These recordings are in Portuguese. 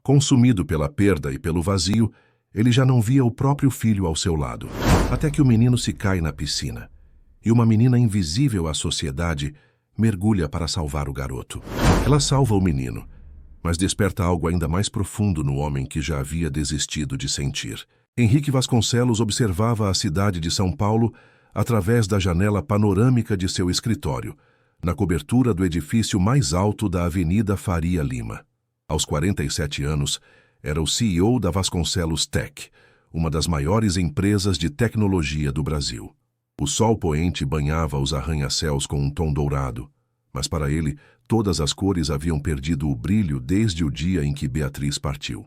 Consumido pela perda e pelo vazio, ele já não via o próprio filho ao seu lado. Até que o menino se cai na piscina, e uma menina invisível à sociedade mergulha para salvar o garoto. Ela salva o menino, mas desperta algo ainda mais profundo no homem que já havia desistido de sentir. Henrique Vasconcelos observava a cidade de São Paulo através da janela panorâmica de seu escritório, na cobertura do edifício mais alto da Avenida Faria Lima. Aos 47 anos, era o CEO da Vasconcelos Tech, uma das maiores empresas de tecnologia do Brasil. O sol poente banhava os arranha-céus com um tom dourado, mas para ele, todas as cores haviam perdido o brilho desde o dia em que Beatriz partiu.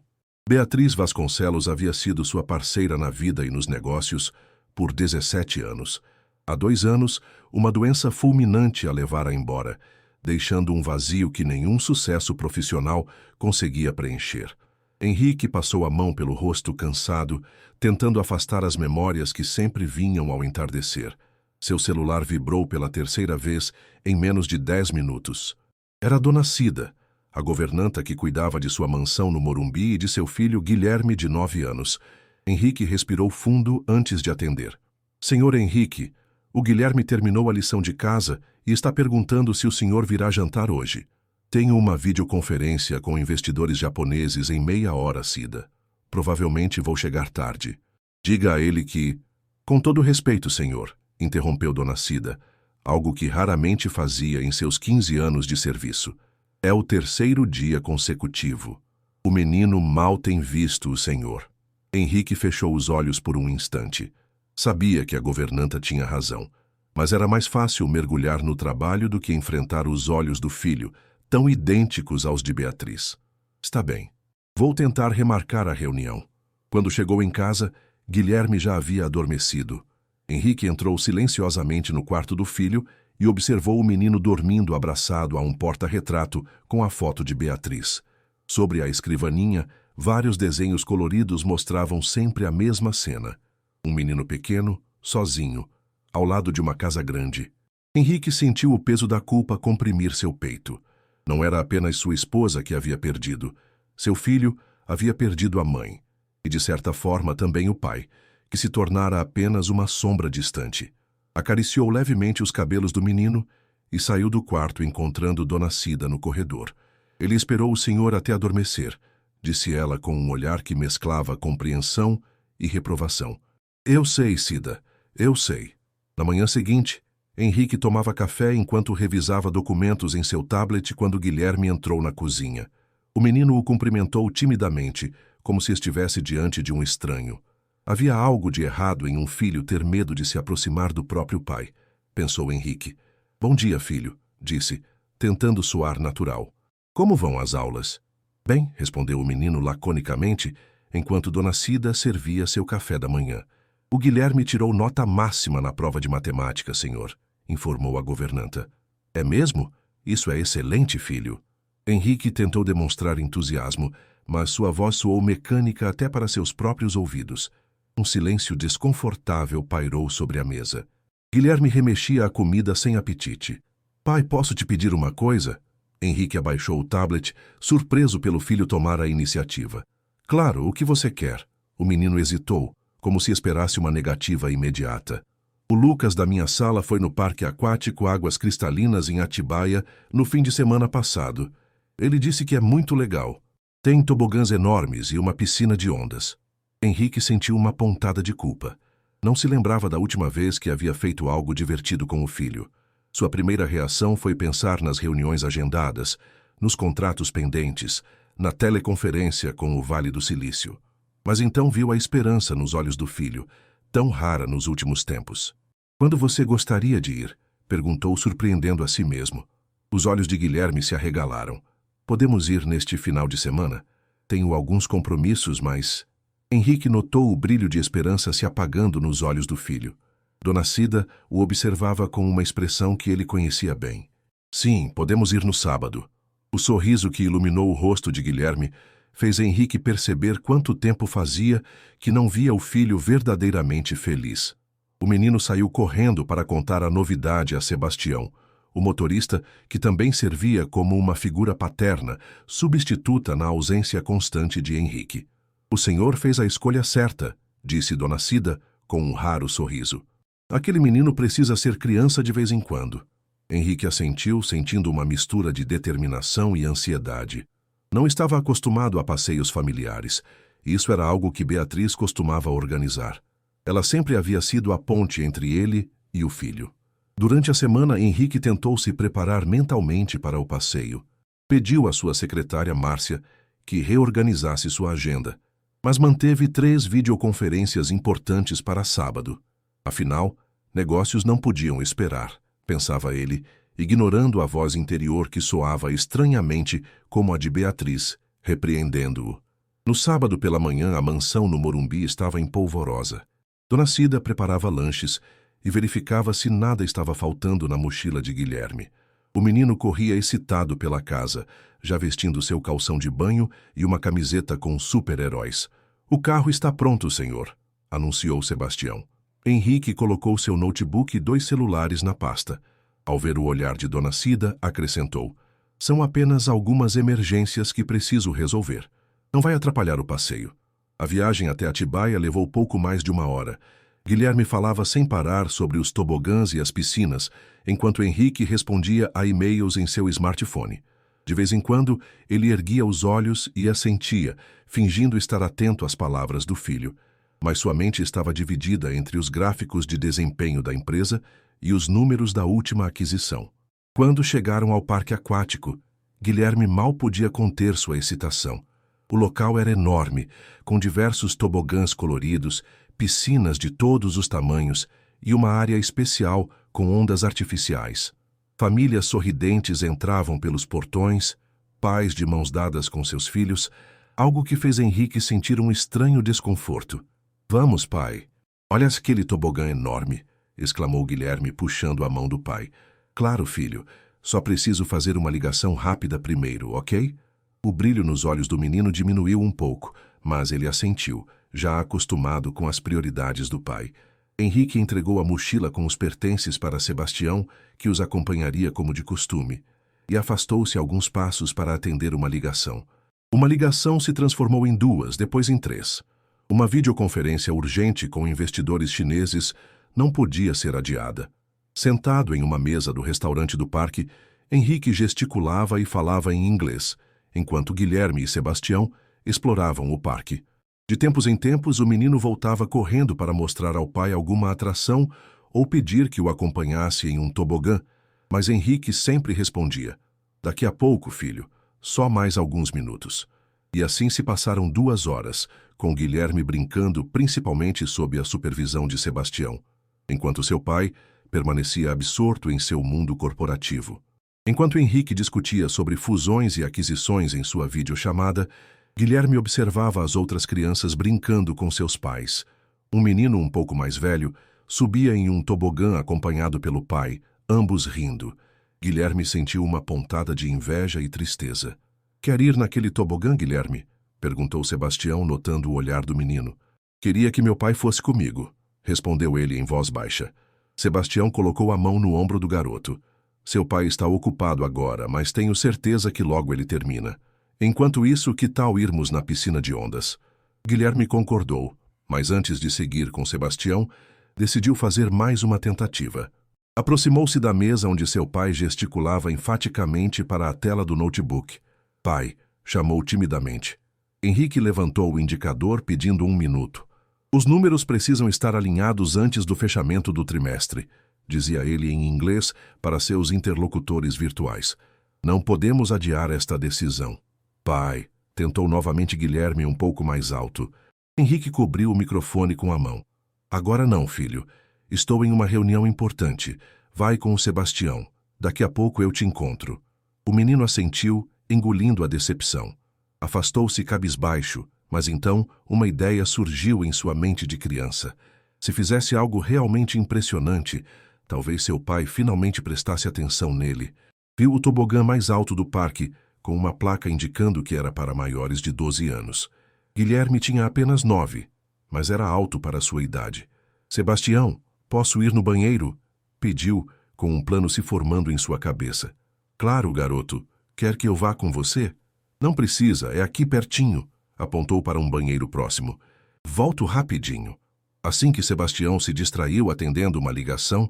Beatriz Vasconcelos havia sido sua parceira na vida e nos negócios por 17 anos. Há 2 anos, uma doença fulminante a levara embora, deixando um vazio que nenhum sucesso profissional conseguia preencher. Henrique passou a mão pelo rosto cansado, tentando afastar as memórias que sempre vinham ao entardecer. Seu celular vibrou pela 3ª vez em menos de 10 minutos. Era Dona Cida, a governanta que cuidava de sua mansão no Morumbi e de seu filho Guilherme, de 9 anos. Henrique respirou fundo antes de atender. Senhor Henrique, o Guilherme terminou a lição de casa e está perguntando se o senhor virá jantar hoje. Tenho uma videoconferência com investidores japoneses em meia hora, Cida. Provavelmente vou chegar tarde. Diga a ele que... Com todo respeito, senhor, interrompeu Dona Cida, algo que raramente fazia em seus 15 anos de serviço. É o 3º dia consecutivo. O menino mal tem visto o senhor. Henrique fechou os olhos por um instante. Sabia que a governanta tinha razão, mas era mais fácil mergulhar no trabalho do que enfrentar os olhos do filho, tão idênticos aos de Beatriz. Está bem. Vou tentar remarcar a reunião. Quando chegou em casa, Guilherme já havia adormecido. Henrique entrou silenciosamente no quarto do filho e observou o menino dormindo abraçado a um porta-retrato com a foto de Beatriz. Sobre a escrivaninha, vários desenhos coloridos mostravam sempre a mesma cena. Um menino pequeno, sozinho, ao lado de uma casa grande. Henrique sentiu o peso da culpa comprimir seu peito. Não era apenas sua esposa que havia perdido. Seu filho havia perdido a mãe, e de certa forma também o pai, que se tornara apenas uma sombra distante. Acariciou levemente os cabelos do menino e saiu do quarto encontrando Dona Cida no corredor. Ele esperou o senhor até adormecer, disse ela com um olhar que mesclava compreensão e reprovação. Eu sei, Cida, eu sei. Na manhã seguinte, Henrique tomava café enquanto revisava documentos em seu tablet quando Guilherme entrou na cozinha. O menino o cumprimentou timidamente, como se estivesse diante de um estranho. Havia algo de errado em um filho ter medo de se aproximar do próprio pai, pensou Henrique. Bom dia, filho, disse, tentando soar natural. Como vão as aulas? Bem, respondeu o menino laconicamente, enquanto Dona Cida servia seu café da manhã. O Guilherme tirou nota máxima na prova de matemática, senhor, informou a governanta. É mesmo? Isso é excelente, filho. Henrique tentou demonstrar entusiasmo, mas sua voz soou mecânica até para seus próprios ouvidos. Um silêncio desconfortável pairou sobre a mesa. Guilherme remexia a comida sem apetite. Pai, posso te pedir uma coisa? Henrique abaixou o tablet, surpreso pelo filho tomar a iniciativa. Claro, o que você quer? O menino hesitou, como se esperasse uma negativa imediata. O Lucas da minha sala foi no parque aquático Águas Cristalinas em Atibaia no fim de semana passado. Ele disse que é muito legal. Tem tobogãs enormes e uma piscina de ondas. Henrique sentiu uma pontada de culpa. Não se lembrava da última vez que havia feito algo divertido com o filho. Sua primeira reação foi pensar nas reuniões agendadas, nos contratos pendentes, na teleconferência com o Vale do Silício. Mas então viu a esperança nos olhos do filho, tão rara nos últimos tempos. Quando você gostaria de ir? Perguntou, surpreendendo a si mesmo. Os olhos de Guilherme se arregalaram. Podemos ir neste final de semana? Tenho alguns compromissos, mas... Henrique notou o brilho de esperança se apagando nos olhos do filho. Dona Cida o observava com uma expressão que ele conhecia bem. Sim, podemos ir no sábado. O sorriso que iluminou o rosto de Guilherme fez Henrique perceber quanto tempo fazia que não via o filho verdadeiramente feliz. O menino saiu correndo para contar a novidade a Sebastião, O motorista, que também servia como uma figura paterna, substituta na ausência constante de Henrique. O senhor fez a escolha certa, disse Dona Cida, com um raro sorriso. Aquele menino precisa ser criança de vez em quando. Henrique assentiu, sentindo uma mistura de determinação e ansiedade. Não estava acostumado a passeios familiares. Isso era algo que Beatriz costumava organizar. Ela sempre havia sido a ponte entre ele e o filho. Durante a semana, Henrique tentou se preparar mentalmente para o passeio. Pediu à sua secretária, Márcia, que reorganizasse sua agenda, mas manteve 3 videoconferências importantes para sábado. Afinal, negócios não podiam esperar, pensava ele, ignorando a voz interior que soava estranhamente como a de Beatriz, repreendendo-o. No sábado pela manhã, a mansão no Morumbi estava em polvorosa. Dona Cida preparava lanches e verificava se nada estava faltando na mochila de Guilherme. O menino corria excitado pela casa, já vestindo seu calção de banho e uma camiseta com super-heróis. "O carro está pronto, senhor", anunciou Sebastião. Henrique colocou seu notebook e 2 celulares na pasta. Ao ver o olhar de Dona Cida, acrescentou: "São apenas algumas emergências que preciso resolver. Não vai atrapalhar o passeio." A viagem até Atibaia levou pouco mais de 1 hora. Guilherme falava sem parar sobre os tobogãs e as piscinas, enquanto Henrique respondia a e-mails em seu smartphone. De vez em quando, ele erguia os olhos e assentia, fingindo estar atento às palavras do filho. Mas sua mente estava dividida entre os gráficos de desempenho da empresa e os números da última aquisição. Quando chegaram ao parque aquático, Guilherme mal podia conter sua excitação. O local era enorme, com diversos tobogãs coloridos, piscinas de todos os tamanhos e uma área especial com ondas artificiais. Famílias sorridentes entravam pelos portões, pais de mãos dadas com seus filhos, algo que fez Henrique sentir um estranho desconforto. "Vamos, pai. Olha aquele tobogã enorme", exclamou Guilherme, puxando a mão do pai. "Claro, filho. Só preciso fazer uma ligação rápida primeiro, ok?" O brilho nos olhos do menino diminuiu um pouco, mas ele assentiu, já acostumado com as prioridades do pai. Henrique entregou a mochila com os pertences para Sebastião, que os acompanharia como de costume, e afastou-se alguns passos para atender uma ligação. Uma ligação se transformou em 2, depois em 3. Uma videoconferência urgente com investidores chineses não podia ser adiada. Sentado em uma mesa do restaurante do parque, Henrique gesticulava e falava em inglês, enquanto Guilherme e Sebastião exploravam o parque. De tempos em tempos, o menino voltava correndo para mostrar ao pai alguma atração ou pedir que o acompanhasse em um tobogã, mas Henrique sempre respondia: "Daqui a pouco, filho, só mais alguns minutos." E assim se passaram 2 horas, com Guilherme brincando principalmente sob a supervisão de Sebastião, enquanto seu pai permanecia absorto em seu mundo corporativo. Enquanto Henrique discutia sobre fusões e aquisições em sua videochamada, Guilherme observava as outras crianças brincando com seus pais. Um menino um pouco mais velho subia em um tobogã acompanhado pelo pai, ambos rindo. Guilherme sentiu uma pontada de inveja e tristeza. "Quer ir naquele tobogã, Guilherme?" perguntou Sebastião, notando o olhar do menino. "Queria que meu pai fosse comigo", respondeu ele em voz baixa. Sebastião colocou a mão no ombro do garoto. "Seu pai está ocupado agora, mas tenho certeza que logo ele termina. Enquanto isso, que tal irmos na piscina de ondas?" Guilherme concordou, mas antes de seguir com Sebastião, decidiu fazer mais uma tentativa. Aproximou-se da mesa onde seu pai gesticulava enfaticamente para a tela do notebook. "Pai", chamou timidamente. Henrique levantou o indicador pedindo 1 minuto. "Os números precisam estar alinhados antes do fechamento do trimestre", dizia ele em inglês para seus interlocutores virtuais. "Não podemos adiar esta decisão." "Pai", tentou novamente Guilherme um pouco mais alto. Henrique cobriu o microfone com a mão. "Agora não, filho. Estou em uma reunião importante. Vai com o Sebastião. Daqui a pouco eu te encontro." O menino assentiu, engolindo a decepção. Afastou-se cabisbaixo, mas então uma ideia surgiu em sua mente de criança. Se fizesse algo realmente impressionante, talvez seu pai finalmente prestasse atenção nele. Viu o tobogã mais alto do parque, com uma placa indicando que era para maiores de 12 anos. Guilherme tinha apenas 9, mas era alto para sua idade. "Sebastião, posso ir no banheiro?" pediu, com um plano se formando em sua cabeça. Claro, garoto. Quer que eu vá com você? Não precisa, é aqui pertinho. Apontou para um banheiro próximo. Volto rapidinho. Assim que Sebastião se distraiu atendendo uma ligação,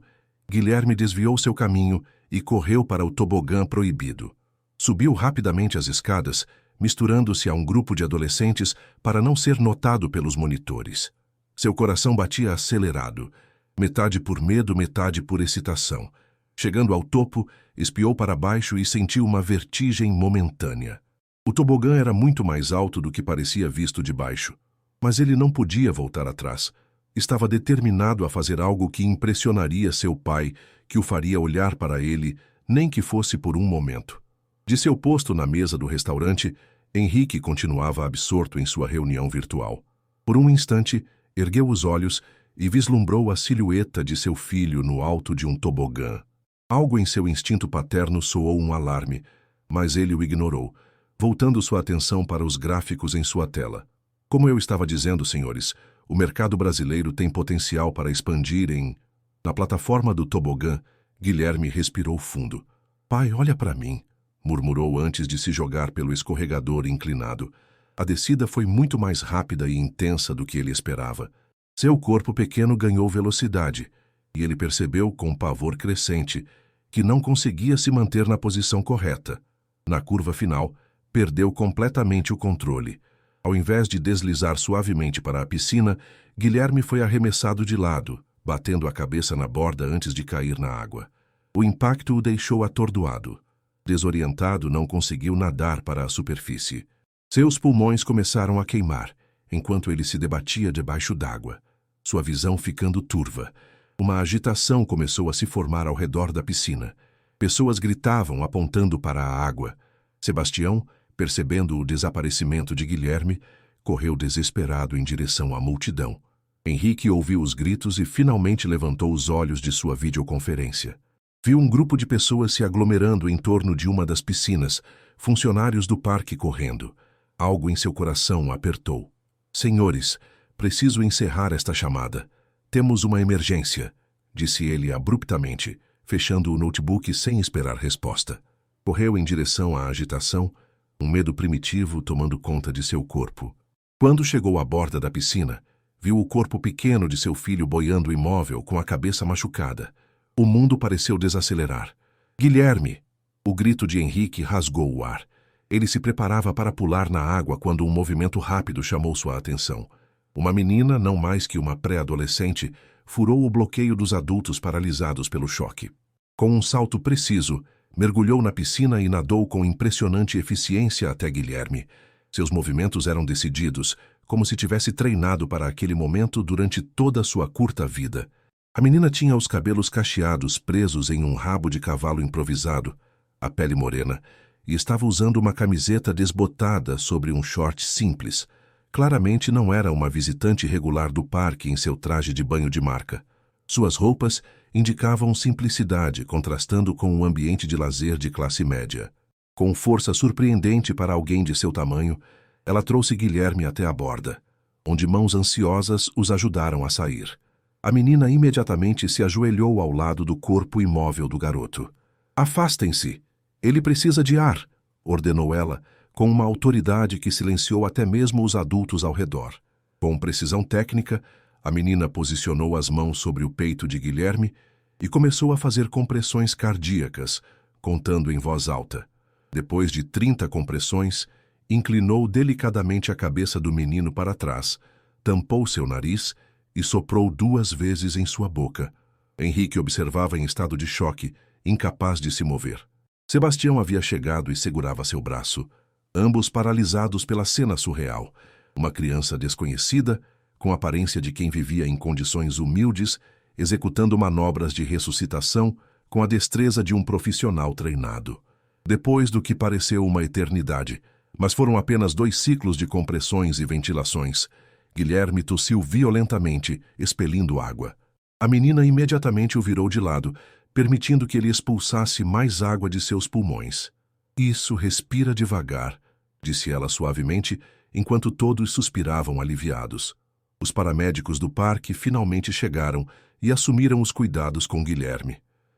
Guilherme desviou seu caminho e correu para o tobogã proibido. Subiu rapidamente as escadas, misturando-se a um grupo de adolescentes para não ser notado pelos monitores. Seu coração batia acelerado, metade por medo, metade por excitação. Chegando ao topo, espiou para baixo e sentiu uma vertigem momentânea. O tobogã era muito mais alto do que parecia visto de baixo, mas ele não podia voltar atrás. Estava determinado a fazer algo que impressionaria seu pai, que o faria olhar para ele, nem que fosse por um momento. De seu posto na mesa do restaurante, Henrique continuava absorto em sua reunião virtual. Por um instante, ergueu os olhos e vislumbrou a silhueta de seu filho no alto de um tobogã. Algo em seu instinto paterno soou um alarme, mas ele o ignorou, voltando sua atenção para os gráficos em sua tela. Como eu estava dizendo, senhores, o mercado brasileiro tem potencial para expandir em... Na plataforma do tobogã, Guilherme respirou fundo. Pai, olha para mim, murmurou antes de se jogar pelo escorregador inclinado. A descida foi muito mais rápida e intensa do que ele esperava. Seu corpo pequeno ganhou velocidade, e ele percebeu com pavor crescente que não conseguia se manter na posição correta. Na curva final, perdeu completamente o controle. Ao invés de deslizar suavemente para a piscina, Guilherme foi arremessado de lado, batendo a cabeça na borda antes de cair na água. O impacto o deixou atordoado. Desorientado, não conseguiu nadar para a superfície. Seus pulmões começaram a queimar, enquanto ele se debatia debaixo d'água, sua visão ficando turva. Uma agitação começou a se formar ao redor da piscina. Pessoas gritavam, apontando para a água. Sebastião, percebendo o desaparecimento de Guilherme, correu desesperado em direção à multidão. Henrique ouviu os gritos e finalmente levantou os olhos de sua videoconferência. Viu um grupo de pessoas se aglomerando em torno de uma das piscinas, funcionários do parque correndo. Algo em seu coração apertou. Senhores, preciso encerrar esta chamada. Temos uma emergência, disse ele abruptamente, fechando o notebook sem esperar resposta. Correu em direção à agitação, um medo primitivo tomando conta de seu corpo. Quando chegou à borda da piscina, viu o corpo pequeno de seu filho boiando imóvel com a cabeça machucada. O mundo pareceu desacelerar. Guilherme! O grito de Henrique rasgou o ar. Ele se preparava para pular na água quando um movimento rápido chamou sua atenção. Uma menina, não mais que uma pré-adolescente, furou o bloqueio dos adultos paralisados pelo choque. Com um salto preciso, mergulhou na piscina e nadou com impressionante eficiência até Guilherme. Seus movimentos eram decididos, como se tivesse treinado para aquele momento durante toda a sua curta vida. A menina tinha os cabelos cacheados presos em um rabo de cavalo improvisado, a pele morena, e estava usando uma camiseta desbotada sobre um short simples. Claramente não era uma visitante regular do parque em seu traje de banho de marca. Suas roupas indicavam simplicidade, contrastando com um ambiente de lazer de classe média. Com força surpreendente para alguém de seu tamanho, ela trouxe Guilherme até a borda, onde mãos ansiosas os ajudaram a sair. A menina imediatamente se ajoelhou ao lado do corpo imóvel do garoto. Afastem-se! Ele precisa de ar! Ordenou ela, com uma autoridade que silenciou até mesmo os adultos ao redor. Com precisão técnica, a menina posicionou as mãos sobre o peito de Guilherme e começou a fazer compressões cardíacas, contando em voz alta. Depois de 30 compressões, inclinou delicadamente a cabeça do menino para trás, tampou seu nariz e soprou 2 vezes em sua boca. Henrique observava em estado de choque, incapaz de se mover. Sebastião havia chegado e segurava seu braço, ambos paralisados pela cena surreal. Uma criança desconhecida, com aparência de quem vivia em condições humildes, executando manobras de ressuscitação com a destreza de um profissional treinado. Depois do que pareceu uma eternidade, mas foram apenas 2 ciclos de compressões e ventilações, Guilherme tossiu violentamente, expelindo água. A menina imediatamente o virou de lado, permitindo que ele expulsasse mais água de seus pulmões. Isso, respira devagar, disse ela suavemente, enquanto todos suspiravam aliviados. Os paramédicos do parque finalmente chegaram e assumiram os cuidados com Guilherme.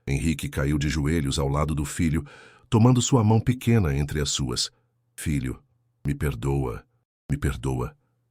Henrique caiu de joelhos ao lado do filho, tomando sua mão pequena entre as suas. Filho, me perdoa,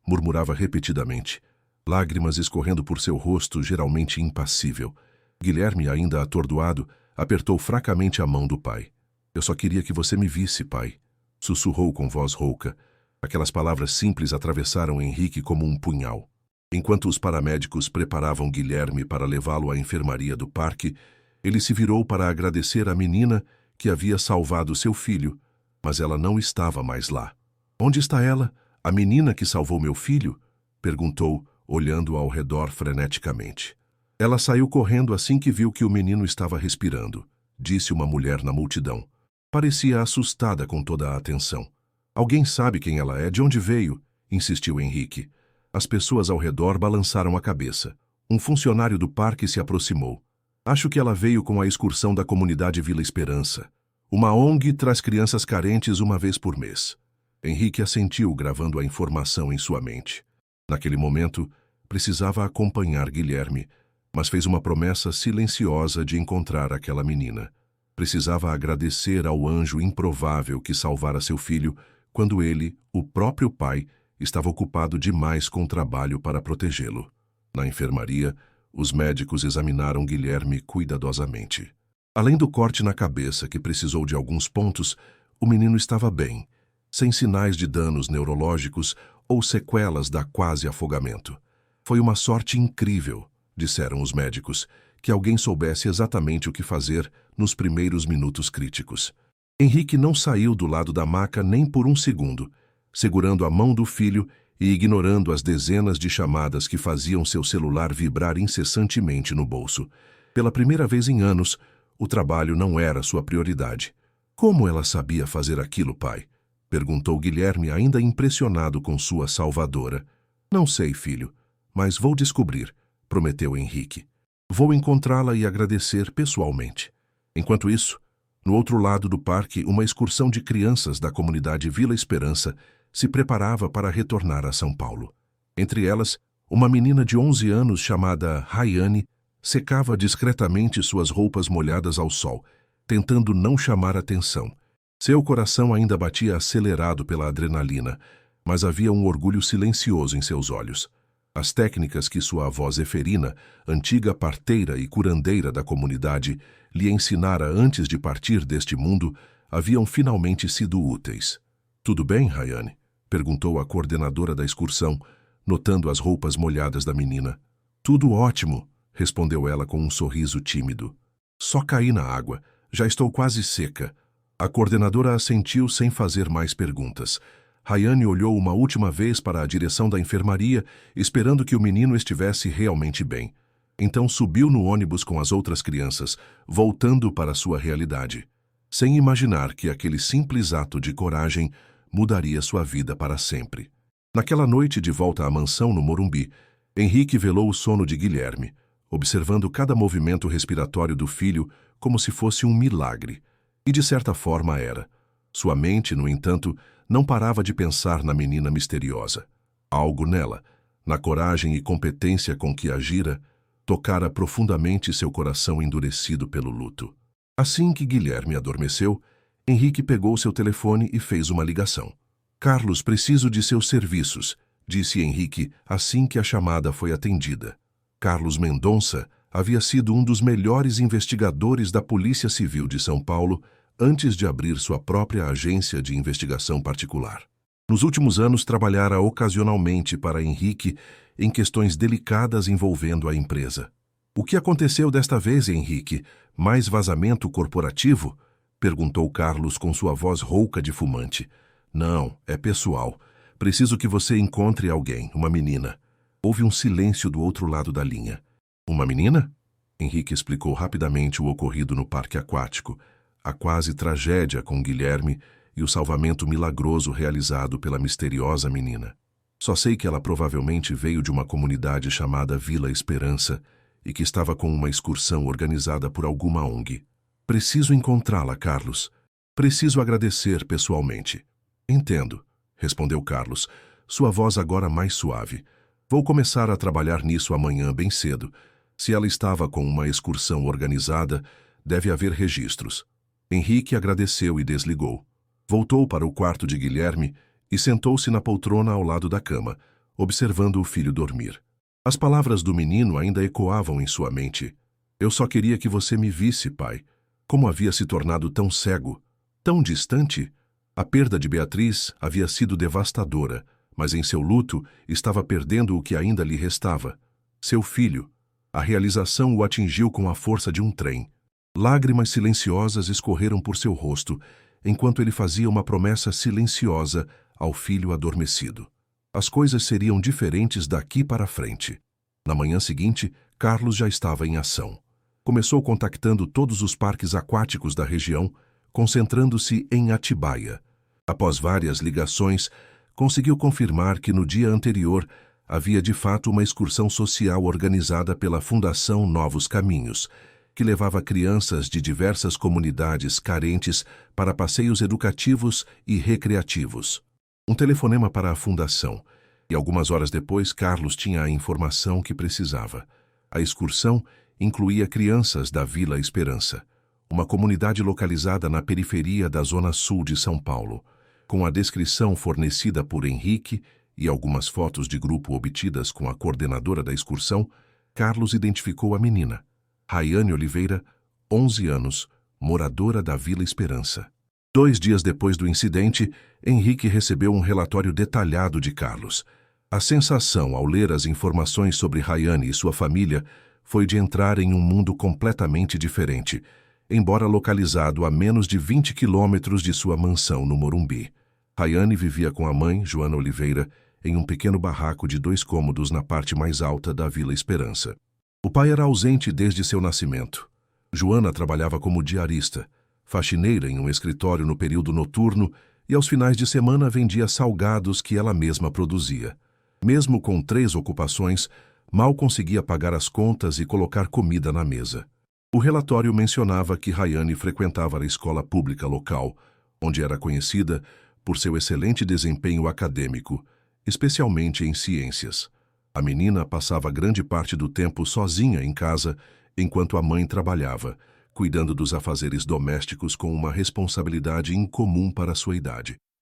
murmurava repetidamente, lágrimas escorrendo por seu rosto geralmente impassível. Guilherme, ainda atordoado, apertou fracamente a mão do pai. Eu só queria que você me visse, pai, sussurrou com voz rouca. Aquelas palavras simples atravessaram Henrique como um punhal. Enquanto os paramédicos preparavam Guilherme para levá-lo à enfermaria do parque, ele se virou para agradecer à menina que havia salvado seu filho, mas ela não estava mais lá. Onde está ela, a menina que salvou meu filho? Perguntou, olhando ao redor freneticamente. Ela saiu correndo assim que viu que o menino estava respirando, disse uma mulher na multidão. Parecia assustada com toda a atenção. Alguém sabe quem ela é, de onde veio? Insistiu Henrique. As pessoas ao redor balançaram a cabeça. Um funcionário do parque se aproximou. Acho que ela veio com a excursão da comunidade Vila Esperança. Uma ONG traz crianças carentes uma vez por mês. Henrique assentiu, gravando a informação em sua mente. Naquele momento, precisava acompanhar Guilherme, mas fez uma promessa silenciosa de encontrar aquela menina. Precisava agradecer ao anjo improvável que salvara seu filho quando ele, o próprio pai, estava ocupado demais com o trabalho para protegê-lo. Na enfermaria, os médicos examinaram Guilherme cuidadosamente. Além do corte na cabeça, que precisou de alguns pontos, o menino estava bem, sem sinais de danos neurológicos ou sequelas da quase afogamento. Foi uma sorte incrível, disseram os médicos, que alguém soubesse exatamente o que fazer nos primeiros minutos críticos. Henrique não saiu do lado da maca nem por um segundo, segurando a mão do filho e ignorando as dezenas de chamadas que faziam seu celular vibrar incessantemente no bolso. Pela primeira vez em anos, o trabalho não era sua prioridade. Como ela sabia fazer aquilo, pai? Perguntou Guilherme, ainda impressionado com sua salvadora. Não sei, filho, mas vou descobrir, prometeu Henrique. Vou encontrá-la e agradecer pessoalmente. Enquanto isso, no outro lado do parque, uma excursão de crianças da comunidade Vila Esperança se preparava para retornar a São Paulo. Entre elas, uma menina de 11 anos chamada Rayane secava discretamente suas roupas molhadas ao sol, tentando não chamar atenção. Seu coração ainda batia acelerado pela adrenalina, mas havia um orgulho silencioso em seus olhos. As técnicas que sua avó Zeferina, antiga parteira e curandeira da comunidade, lhe ensinara antes de partir deste mundo, haviam finalmente sido úteis. Tudo bem, Rayane? Perguntou a coordenadora da excursão, notando as roupas molhadas da menina. Tudo ótimo, respondeu ela com um sorriso tímido. Só caí na água, já estou quase seca. A coordenadora assentiu sem fazer mais perguntas. Rayane olhou uma última vez para a direção da enfermaria, esperando que o menino estivesse realmente bem. Então subiu no ônibus com as outras crianças, voltando para sua realidade, sem imaginar que aquele simples ato de coragem mudaria sua vida para sempre. Naquela noite de volta à mansão no Morumbi, Henrique velou o sono de Guilherme, observando cada movimento respiratório do filho como se fosse um milagre. E de certa forma era. Sua mente, no entanto, não parava de pensar na menina misteriosa. Algo nela, na coragem e competência com que agira, tocara profundamente seu coração endurecido pelo luto. Assim que Guilherme adormeceu, Henrique pegou seu telefone e fez uma ligação. Carlos, preciso de seus serviços, disse Henrique assim que a chamada foi atendida. Carlos Mendonça havia sido um dos melhores investigadores da Polícia Civil de São Paulo antes de abrir sua própria agência de investigação particular. Nos últimos anos, trabalhara ocasionalmente para Henrique em questões delicadas envolvendo a empresa. O que aconteceu desta vez, Henrique? Mais vazamento corporativo? Perguntou Carlos com sua voz rouca de fumante. Não, é pessoal. Preciso que você encontre alguém, uma menina. Houve um silêncio do outro lado da linha. Uma menina? Henrique explicou rapidamente o ocorrido no parque aquático, a quase tragédia com Guilherme e o salvamento milagroso realizado pela misteriosa menina. Só sei que ela provavelmente veio de uma comunidade chamada Vila Esperança e que estava com uma excursão organizada por alguma ONG. Preciso encontrá-la, Carlos. Preciso agradecer pessoalmente. Entendo, respondeu Carlos, sua voz agora mais suave. Vou começar a trabalhar nisso amanhã bem cedo. Se ela estava com uma excursão organizada, Deve haver registros. Henrique agradeceu e desligou. Voltou para o quarto de Guilherme e sentou-se na poltrona ao lado da cama, observando o filho dormir. As palavras do menino ainda ecoavam em sua mente. Eu só queria que você me visse, pai. Como havia se tornado tão cego, tão distante? A perda de Beatriz havia sido devastadora, mas em seu luto estava perdendo o que ainda lhe restava. Seu filho. A realização o atingiu com a força de um trem. Lágrimas silenciosas escorreram por seu rosto, enquanto ele fazia uma promessa silenciosa ao filho adormecido. As coisas seriam diferentes daqui para frente. Na manhã seguinte, Carlos já estava em ação. Começou contactando todos os parques aquáticos da região, concentrando-se em Atibaia. Após várias ligações, conseguiu confirmar que no dia anterior havia de fato uma excursão social organizada pela Fundação Novos Caminhos, que levava crianças de diversas comunidades carentes para passeios educativos e recreativos. Um telefonema para a fundação, e algumas horas depois Carlos tinha a informação que precisava. A excursão incluía crianças da Vila Esperança, uma comunidade localizada na periferia da zona sul de São Paulo. Com a descrição fornecida por Henrique e algumas fotos de grupo obtidas com a coordenadora da excursão, Carlos identificou a menina, Rayane Oliveira, 11 anos, moradora da Vila Esperança. 2 dias depois do incidente, Henrique recebeu um relatório detalhado de Carlos. A sensação ao ler as informações sobre Rayane e sua família foi de entrar em um mundo completamente diferente, embora localizado a menos de 20 quilômetros de sua mansão no Morumbi. Rayane vivia com a mãe, Joana Oliveira, em um pequeno barraco de 2 cômodos na parte mais alta da Vila Esperança. O pai era ausente desde seu nascimento. Joana trabalhava como diarista, faxineira em um escritório no período noturno e aos finais de semana vendia salgados que ela mesma produzia. Mesmo com 3 ocupações, mal conseguia pagar as contas e colocar comida na mesa. O relatório mencionava que Rayane frequentava a escola pública local, onde era conhecida por seu excelente desempenho acadêmico, especialmente em ciências. A menina passava grande parte do tempo sozinha em casa, enquanto a mãe trabalhava, cuidando dos afazeres domésticos com uma responsabilidade incomum para sua idade.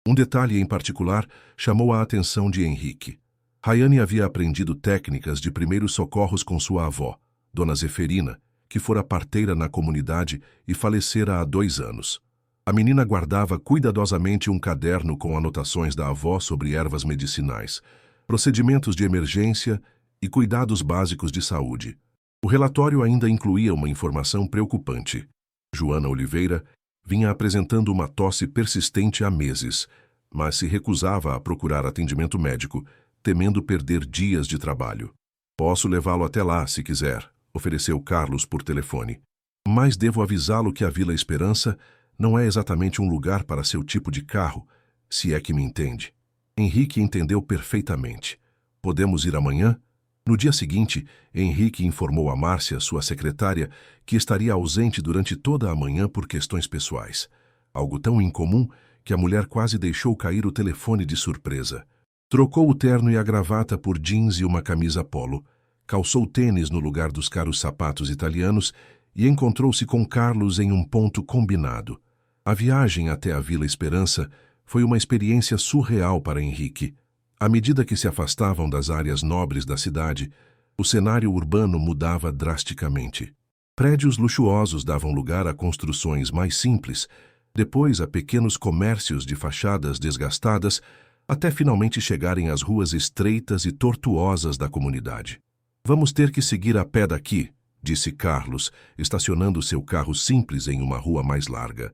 Um detalhe em particular chamou a atenção de Henrique. Rayane havia aprendido técnicas de primeiros socorros com sua avó, Dona Zeferina, que fora parteira na comunidade e falecera há 2 anos. A menina guardava cuidadosamente um caderno com anotações da avó sobre ervas medicinais, procedimentos de emergência e cuidados básicos de saúde. O relatório ainda incluía uma informação preocupante. Joana Oliveira vinha apresentando uma tosse persistente há meses, mas se recusava a procurar atendimento médico, temendo perder dias de trabalho. Posso levá-lo até lá, se quiser, ofereceu Carlos por telefone. Mas devo avisá-lo que a Vila Esperança não é exatamente um lugar para seu tipo de carro, se é que me entende. Henrique entendeu perfeitamente. Podemos ir amanhã? No dia seguinte, Henrique informou a Márcia, sua secretária, que estaria ausente durante toda a manhã por questões pessoais. Algo tão incomum que a mulher quase deixou cair o telefone de surpresa. Trocou o terno e a gravata por jeans e uma camisa polo, calçou tênis no lugar dos caros sapatos italianos e encontrou-se com Carlos em um ponto combinado. A viagem até a Vila Esperança foi uma experiência surreal para Henrique. À medida que se afastavam das áreas nobres da cidade, o cenário urbano mudava drasticamente. Prédios luxuosos davam lugar a construções mais simples, depois a pequenos comércios de fachadas desgastadas, até finalmente chegarem às ruas estreitas e tortuosas da comunidade. Vamos ter que seguir a pé daqui, disse Carlos, estacionando seu carro simples em uma rua mais larga.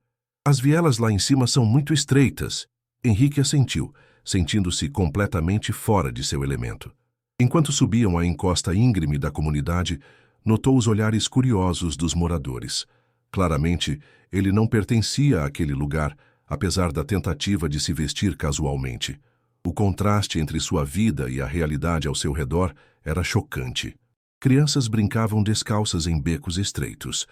As vielas lá em cima são muito estreitas. Henrique assentiu, sentindo-se completamente fora de seu elemento. Enquanto subiam a encosta íngreme da comunidade, notou os olhares curiosos dos moradores. Claramente, ele não pertencia àquele lugar, apesar da tentativa de se vestir casualmente. O contraste entre sua vida e a realidade ao seu redor era chocante. Crianças brincavam descalças em becos estreitos.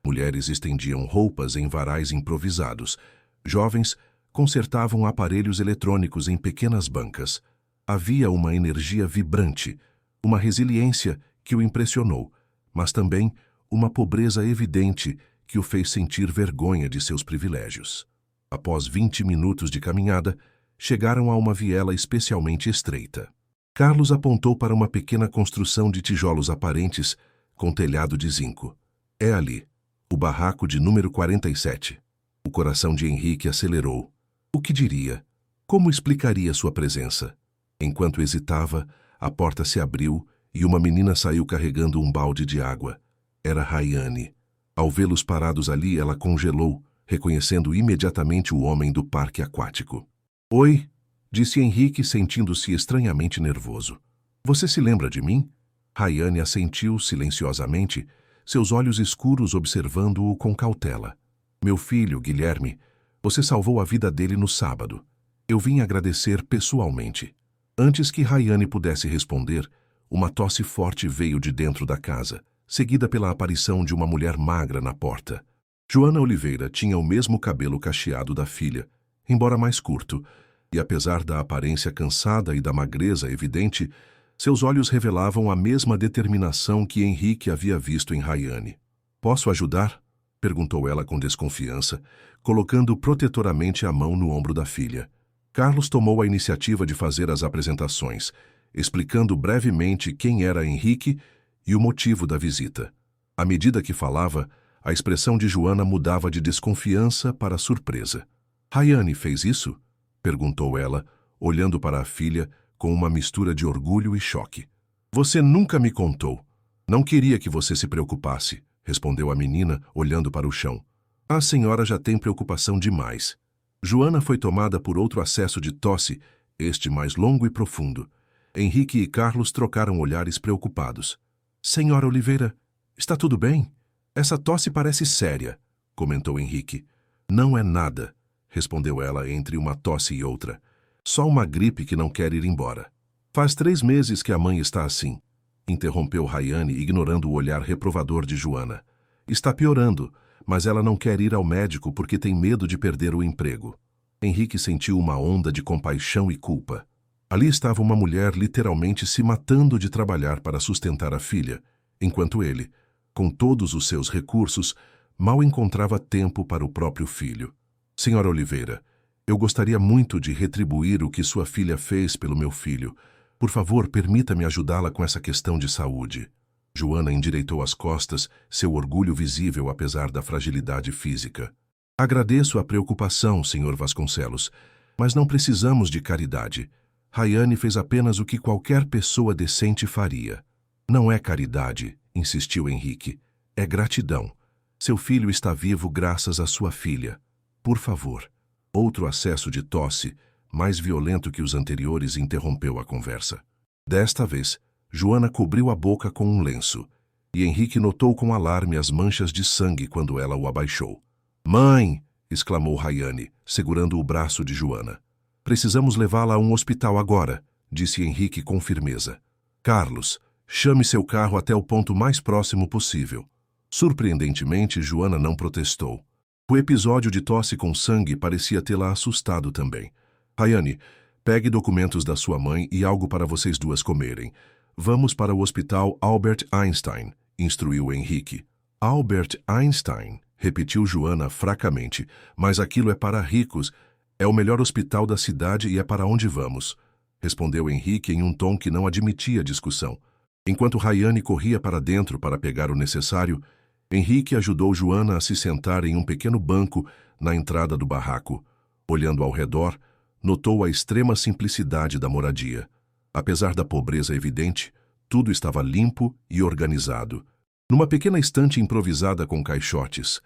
Mulheres estendiam roupas em varais improvisados. Jovens consertavam aparelhos eletrônicos em pequenas bancas. Havia uma energia vibrante, uma resiliência que o impressionou, mas também uma pobreza evidente que o fez sentir vergonha de seus privilégios. Após 20 minutos de caminhada, chegaram a uma viela especialmente estreita. Carlos apontou para uma pequena construção de tijolos aparentes com telhado de zinco. É ali, o barraco de número 47. O coração de Henrique acelerou. O que diria? Como explicaria sua presença? Enquanto hesitava, a porta se abriu e uma menina saiu carregando um balde de água. Era Rayane. Ao vê-los parados ali, ela congelou, reconhecendo imediatamente o homem do parque aquático. Oi, disse Henrique, sentindo-se estranhamente nervoso. Você se lembra de mim? Rayane assentiu silenciosamente, seus olhos escuros observando-o com cautela. Meu filho, Guilherme, você salvou a vida dele no sábado. Eu vim agradecer pessoalmente. Antes que Rayane pudesse responder, uma tosse forte veio de dentro da casa, seguida pela aparição de uma mulher magra na porta. Joana Oliveira tinha o mesmo cabelo cacheado da filha, embora mais curto, e apesar da aparência cansada e da magreza evidente, seus olhos revelavam a mesma determinação que Henrique havia visto em Rayane. Posso ajudar? Perguntou ela com desconfiança, colocando protetoramente a mão no ombro da filha. Carlos tomou a iniciativa de fazer as apresentações, explicando brevemente quem era Henrique e o motivo da visita. À medida que falava, a expressão de Joana mudava de desconfiança para surpresa. Rayane fez isso? Perguntou ela, olhando para a filha com uma mistura de orgulho e choque. Você nunca me contou. Não queria que você se preocupasse, respondeu a menina, olhando para o chão. A senhora já tem preocupação demais. Joana foi tomada por outro acesso de tosse, este mais longo e profundo. Henrique e Carlos trocaram olhares preocupados. Senhora Oliveira, está tudo bem? Essa tosse parece séria, comentou Henrique. Não é nada, respondeu ela entre uma tosse e outra. Só uma gripe que não quer ir embora. Faz 3 meses que a mãe está assim, interrompeu Rayane, ignorando o olhar reprovador de Joana. Está piorando, mas ela não quer ir ao médico porque tem medo de perder o emprego. Henrique sentiu uma onda de compaixão e culpa. Ali estava uma mulher literalmente se matando de trabalhar para sustentar a filha, enquanto ele, com todos os seus recursos, mal encontrava tempo para o próprio filho. Senhora Oliveira, eu gostaria muito de retribuir o que sua filha fez pelo meu filho. Por favor, permita-me ajudá-la com essa questão de saúde. Joana endireitou as costas, seu orgulho visível apesar da fragilidade física. Agradeço a preocupação, Sr. Vasconcelos, mas não precisamos de caridade. Rayane fez apenas o que qualquer pessoa decente faria. Não é caridade, insistiu Henrique. É gratidão. Seu filho está vivo graças à sua filha. Por favor. Outro acesso de tosse, mais violento que os anteriores, interrompeu a conversa. Desta vez, Joana cobriu a boca com um lenço, e Henrique notou com alarme as manchas de sangue quando ela o abaixou. Mãe! Exclamou Rayane, segurando o braço de Joana. Precisamos levá-la a um hospital agora, disse Henrique com firmeza. Carlos, chame seu carro até o ponto mais próximo possível. Surpreendentemente, Joana não protestou. O episódio de tosse com sangue parecia tê-la assustado também. Rayane, pegue documentos da sua mãe e algo para vocês duas comerem. Vamos para o hospital Albert Einstein, instruiu Henrique. Albert Einstein, repetiu Joana fracamente, mas aquilo é para ricos. É o melhor hospital da cidade e é para onde vamos, respondeu Henrique em um tom que não admitia discussão. Enquanto Rayane corria para dentro para pegar o necessário, Henrique ajudou Joana a se sentar em um pequeno banco na entrada do barraco. Olhando ao redor, notou a extrema simplicidade da moradia. Apesar da pobreza evidente, tudo estava limpo e organizado. Numa pequena estante improvisada com caixotes,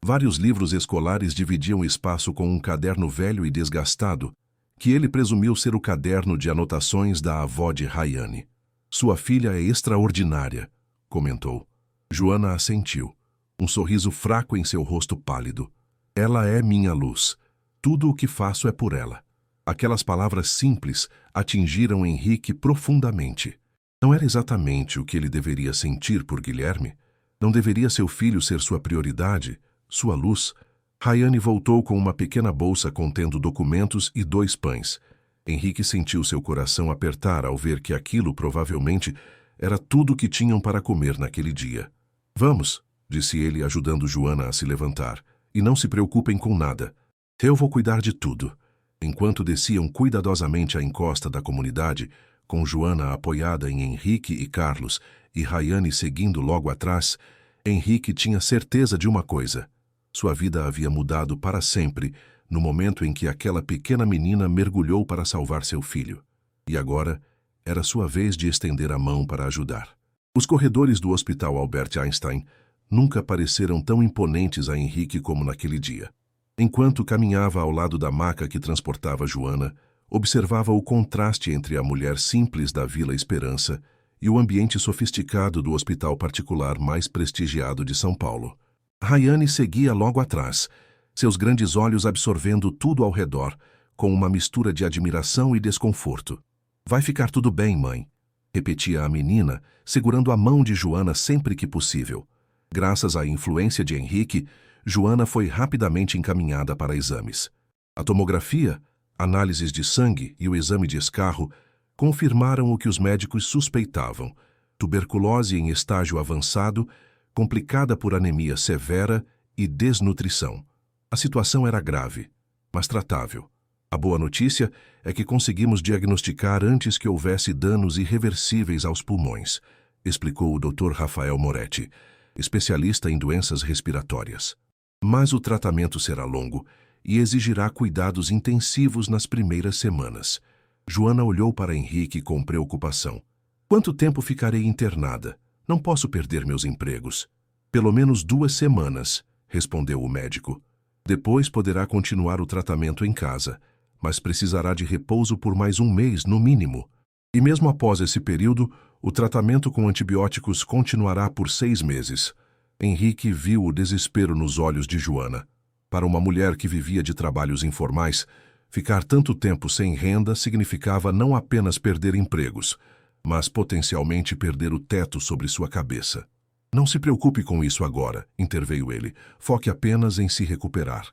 vários livros escolares dividiam o espaço com um caderno velho e desgastado, que ele presumiu ser o caderno de anotações da avó de Rayane. Sua filha é extraordinária, comentou. Joana assentiu, um sorriso fraco em seu rosto pálido. Ela é minha luz. Tudo o que faço é por ela. Aquelas palavras simples atingiram Henrique profundamente. Não era exatamente o que ele deveria sentir por Guilherme? Não deveria seu filho ser sua prioridade, sua luz? Rayane voltou com uma pequena bolsa contendo documentos e 2 pães. Henrique sentiu seu coração apertar ao ver que aquilo provavelmente era tudo que tinham para comer naquele dia. Vamos, disse ele, ajudando Joana a se levantar. E não se preocupem com nada. Eu vou cuidar de tudo. Enquanto desciam cuidadosamente a encosta da comunidade, com Joana apoiada em Henrique e Carlos e Rayane seguindo logo atrás, Henrique tinha certeza de uma coisa. Sua vida havia mudado para sempre no momento em que aquela pequena menina mergulhou para salvar seu filho. E agora era sua vez de estender a mão para ajudar. Os corredores do Hospital Albert Einstein nunca pareceram tão imponentes a Henrique como naquele dia. Enquanto caminhava ao lado da maca que transportava Joana, observava o contraste entre a mulher simples da Vila Esperança e o ambiente sofisticado do hospital particular mais prestigiado de São Paulo. Rayane seguia logo atrás, seus grandes olhos absorvendo tudo ao redor, com uma mistura de admiração e desconforto. "Vai ficar tudo bem, mãe", repetia a menina, segurando a mão de Joana sempre que possível. Graças à influência de Henrique, Joana foi rapidamente encaminhada para exames. A tomografia, análises de sangue e o exame de escarro confirmaram o que os médicos suspeitavam: tuberculose em estágio avançado, complicada por anemia severa e desnutrição. A situação era grave, mas tratável. A boa notícia é que conseguimos diagnosticar antes que houvesse danos irreversíveis aos pulmões, explicou o Dr. Rafael Moretti, especialista em doenças respiratórias. Mas o tratamento será longo e exigirá cuidados intensivos nas primeiras semanas. Joana olhou para Henrique com preocupação. "Quanto tempo ficarei internada? Não posso perder meus empregos." "Pelo menos 2 semanas", respondeu o médico. "Depois poderá continuar o tratamento em casa, mas precisará de repouso por mais 1 mês, no mínimo. E mesmo após esse período, o tratamento com antibióticos continuará por 6 meses. Henrique viu o desespero nos olhos de Joana. Para uma mulher que vivia de trabalhos informais, ficar tanto tempo sem renda significava não apenas perder empregos, mas potencialmente perder o teto sobre sua cabeça. "Não se preocupe com isso agora", interveio ele. "Foque apenas em se recuperar.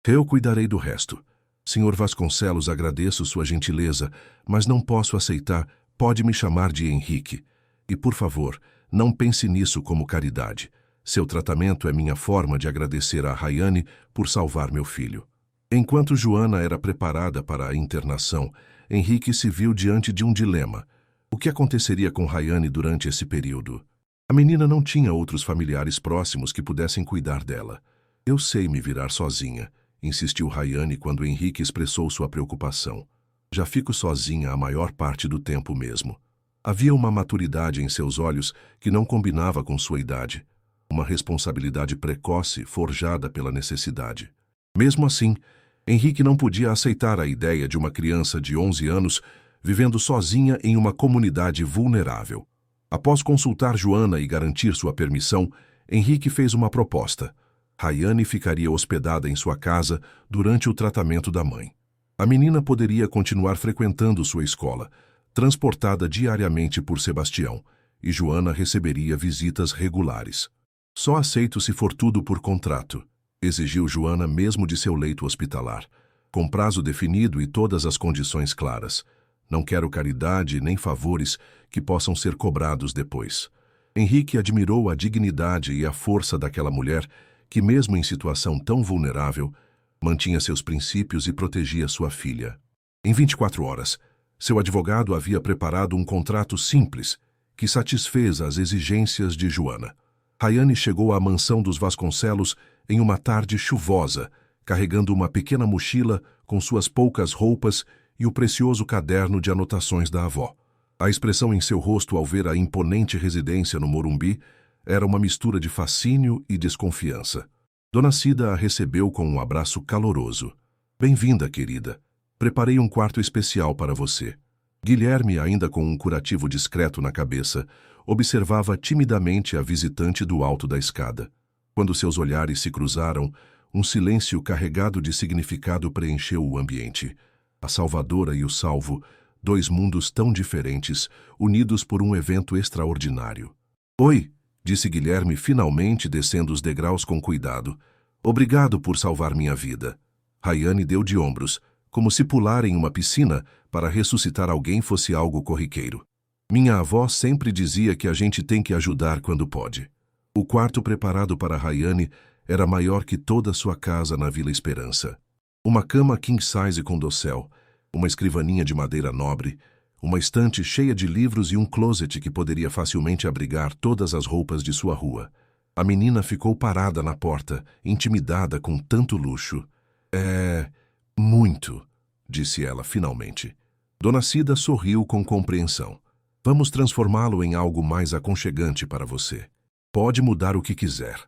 Eu cuidarei do resto. Sr. Vasconcelos, agradeço sua gentileza, mas não posso aceitar. Pode me chamar de Henrique. E, por favor, não pense nisso como caridade. Seu tratamento é minha forma de agradecer a Rayane por salvar meu filho." Enquanto Joana era preparada para a internação, Henrique se viu diante de um dilema. O que aconteceria com Rayane durante esse período? A menina não tinha outros familiares próximos que pudessem cuidar dela. "Eu sei me virar sozinha", insistiu Rayane quando Henrique expressou sua preocupação. "Já fico sozinha a maior parte do tempo mesmo." Havia uma maturidade em seus olhos que não combinava com sua idade. Uma responsabilidade precoce forjada pela necessidade. Mesmo assim, Henrique não podia aceitar a ideia de uma criança de 11 anos vivendo sozinha em uma comunidade vulnerável. Após consultar Joana e garantir sua permissão, Henrique fez uma proposta. Rayane ficaria hospedada em sua casa durante o tratamento da mãe. A menina poderia continuar frequentando sua escola, transportada diariamente por Sebastião, e Joana receberia visitas regulares. "Só aceito se for tudo por contrato", exigiu Joana mesmo de seu leito hospitalar, com prazo definido e todas as condições claras. "Não quero caridade nem favores que possam ser cobrados depois." Henrique admirou a dignidade e a força daquela mulher que, mesmo em situação tão vulnerável, mantinha seus princípios e protegia sua filha. Em 24 horas, seu advogado havia preparado um contrato simples que satisfez as exigências de Joana. Rayane chegou à mansão dos Vasconcelos em uma tarde chuvosa, carregando uma pequena mochila com suas poucas roupas e o precioso caderno de anotações da avó. A expressão em seu rosto ao ver a imponente residência no Morumbi era uma mistura de fascínio e desconfiança. Dona Cida a recebeu com um abraço caloroso. "Bem-vinda, querida. Preparei um quarto especial para você." Guilherme, ainda com um curativo discreto na cabeça, observava timidamente a visitante do alto da escada. Quando seus olhares se cruzaram, um silêncio carregado de significado preencheu o ambiente. A salvadora e o salvo, 2 mundos tão diferentes, unidos por um evento extraordinário. "Oi", disse Guilherme, finalmente descendo os degraus com cuidado. "Obrigado por salvar minha vida." Rayane deu de ombros, como se pular em uma piscina para ressuscitar alguém fosse algo corriqueiro. "Minha avó sempre dizia que a gente tem que ajudar quando pode." O quarto preparado para Rayane era maior que toda sua casa na Vila Esperança. Uma cama king size com dossel, uma escrivaninha de madeira nobre, uma estante cheia de livros e um closet que poderia facilmente abrigar todas as roupas de sua rua. A menina ficou parada na porta, intimidada com tanto luxo. Muito, disse ela finalmente. Dona Cida sorriu com compreensão. Vamos transformá-lo em algo mais aconchegante para você. Pode mudar o que quiser.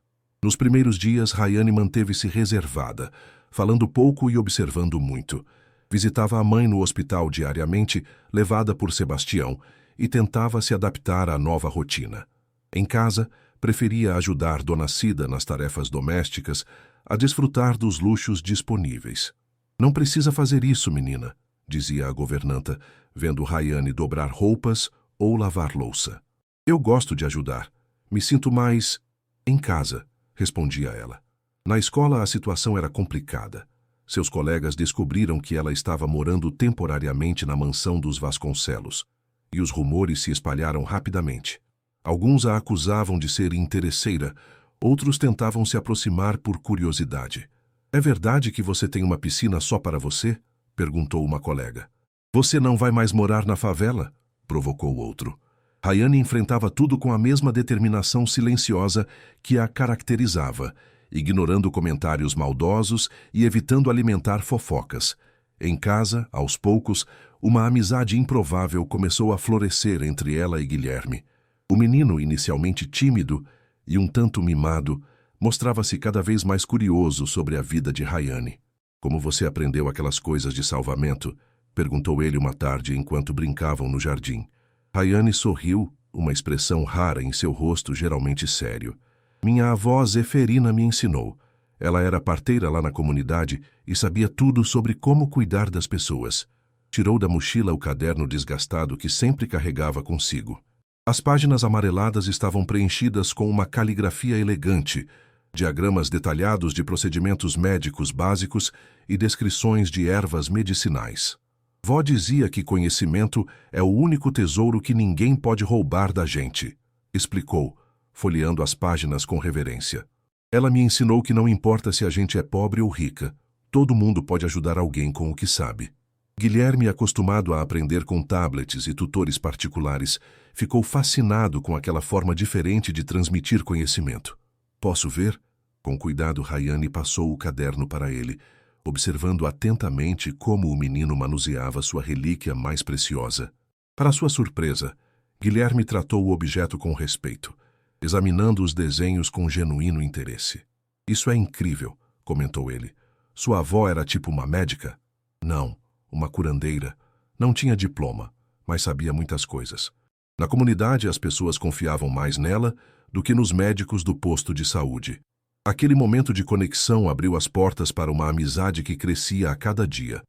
Nos primeiros dias, Rayane manteve-se reservada, falando pouco e observando muito. Visitava a mãe no hospital diariamente, levada por Sebastião, e tentava se adaptar à nova rotina. Em casa, preferia ajudar Dona Cida nas tarefas domésticas, a desfrutar dos luxos disponíveis. Não precisa fazer isso, menina, dizia a governanta, vendo Rayane dobrar roupas ou lavar louça. Eu gosto de ajudar. Me sinto mais em casa, respondia ela. Na escola a situação era complicada. Seus colegas descobriram que ela estava morando temporariamente na mansão dos Vasconcelos, e os rumores se espalharam rapidamente. Alguns a acusavam de ser interesseira, outros tentavam se aproximar por curiosidade. É verdade que você tem uma piscina só para você? Perguntou uma colega. Você não vai mais morar na favela? Provocou outro. Rayane enfrentava tudo com a mesma determinação silenciosa que a caracterizava, ignorando comentários maldosos e evitando alimentar fofocas. Em casa, aos poucos, uma amizade improvável começou a florescer entre ela e Guilherme. O menino, inicialmente tímido e um tanto mimado, mostrava-se cada vez mais curioso sobre a vida de Rayane. Como você aprendeu aquelas coisas de salvamento? Perguntou ele uma tarde enquanto brincavam no jardim. Rayane sorriu, uma expressão rara em seu rosto geralmente sério. Minha avó Zeferina me ensinou. Ela era parteira lá na comunidade e sabia tudo sobre como cuidar das pessoas. Tirou da mochila o caderno desgastado que sempre carregava consigo. As páginas amareladas estavam preenchidas com uma caligrafia elegante, diagramas detalhados de procedimentos médicos básicos e descrições de ervas medicinais. Vó dizia que conhecimento é o único tesouro que ninguém pode roubar da gente, explicou, folheando as páginas com reverência. Ela me ensinou que não importa se a gente é pobre ou rica, todo mundo pode ajudar alguém com o que sabe. Guilherme, acostumado a aprender com tablets e tutores particulares, ficou fascinado com aquela forma diferente de transmitir conhecimento. Posso ver? Com cuidado, Rayane passou o caderno para ele, observando atentamente como o menino manuseava sua relíquia mais preciosa. Para sua surpresa, Guilherme tratou o objeto com respeito, examinando os desenhos com genuíno interesse. Isso é incrível, comentou ele. Sua avó era tipo uma médica? Não, uma curandeira. Não tinha diploma, mas sabia muitas coisas. Na comunidade, as pessoas confiavam mais nela do que nos médicos do posto de saúde. Aquele momento de conexão abriu as portas para uma amizade que crescia a cada dia.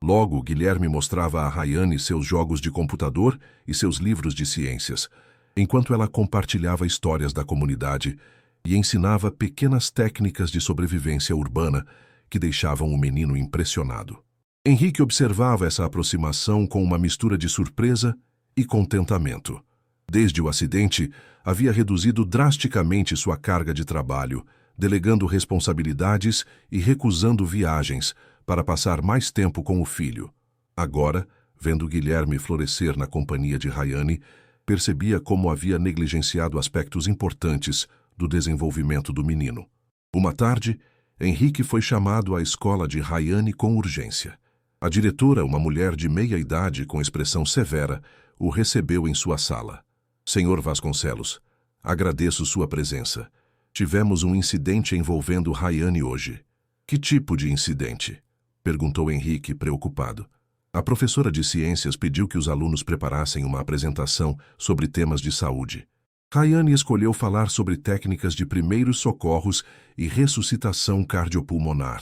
Logo, Guilherme mostrava a Rayane seus jogos de computador e seus livros de ciências, enquanto ela compartilhava histórias da comunidade e ensinava pequenas técnicas de sobrevivência urbana que deixavam o menino impressionado. Henrique observava essa aproximação com uma mistura de surpresa e contentamento. Desde o acidente, havia reduzido drasticamente sua carga de trabalho, delegando responsabilidades e recusando viagens para passar mais tempo com o filho. Agora, vendo Guilherme florescer na companhia de Rayane, percebia como havia negligenciado aspectos importantes do desenvolvimento do menino. Uma tarde, Henrique foi chamado à escola de Rayane com urgência. A diretora, uma mulher de meia-idade com expressão severa, o recebeu em sua sala. Senhor Vasconcelos, agradeço sua presença. Tivemos um incidente envolvendo Rayane hoje. Que tipo de incidente? Perguntou Henrique, preocupado. A professora de ciências pediu que os alunos preparassem uma apresentação sobre temas de saúde. Rayane escolheu falar sobre técnicas de primeiros socorros e ressuscitação cardiopulmonar.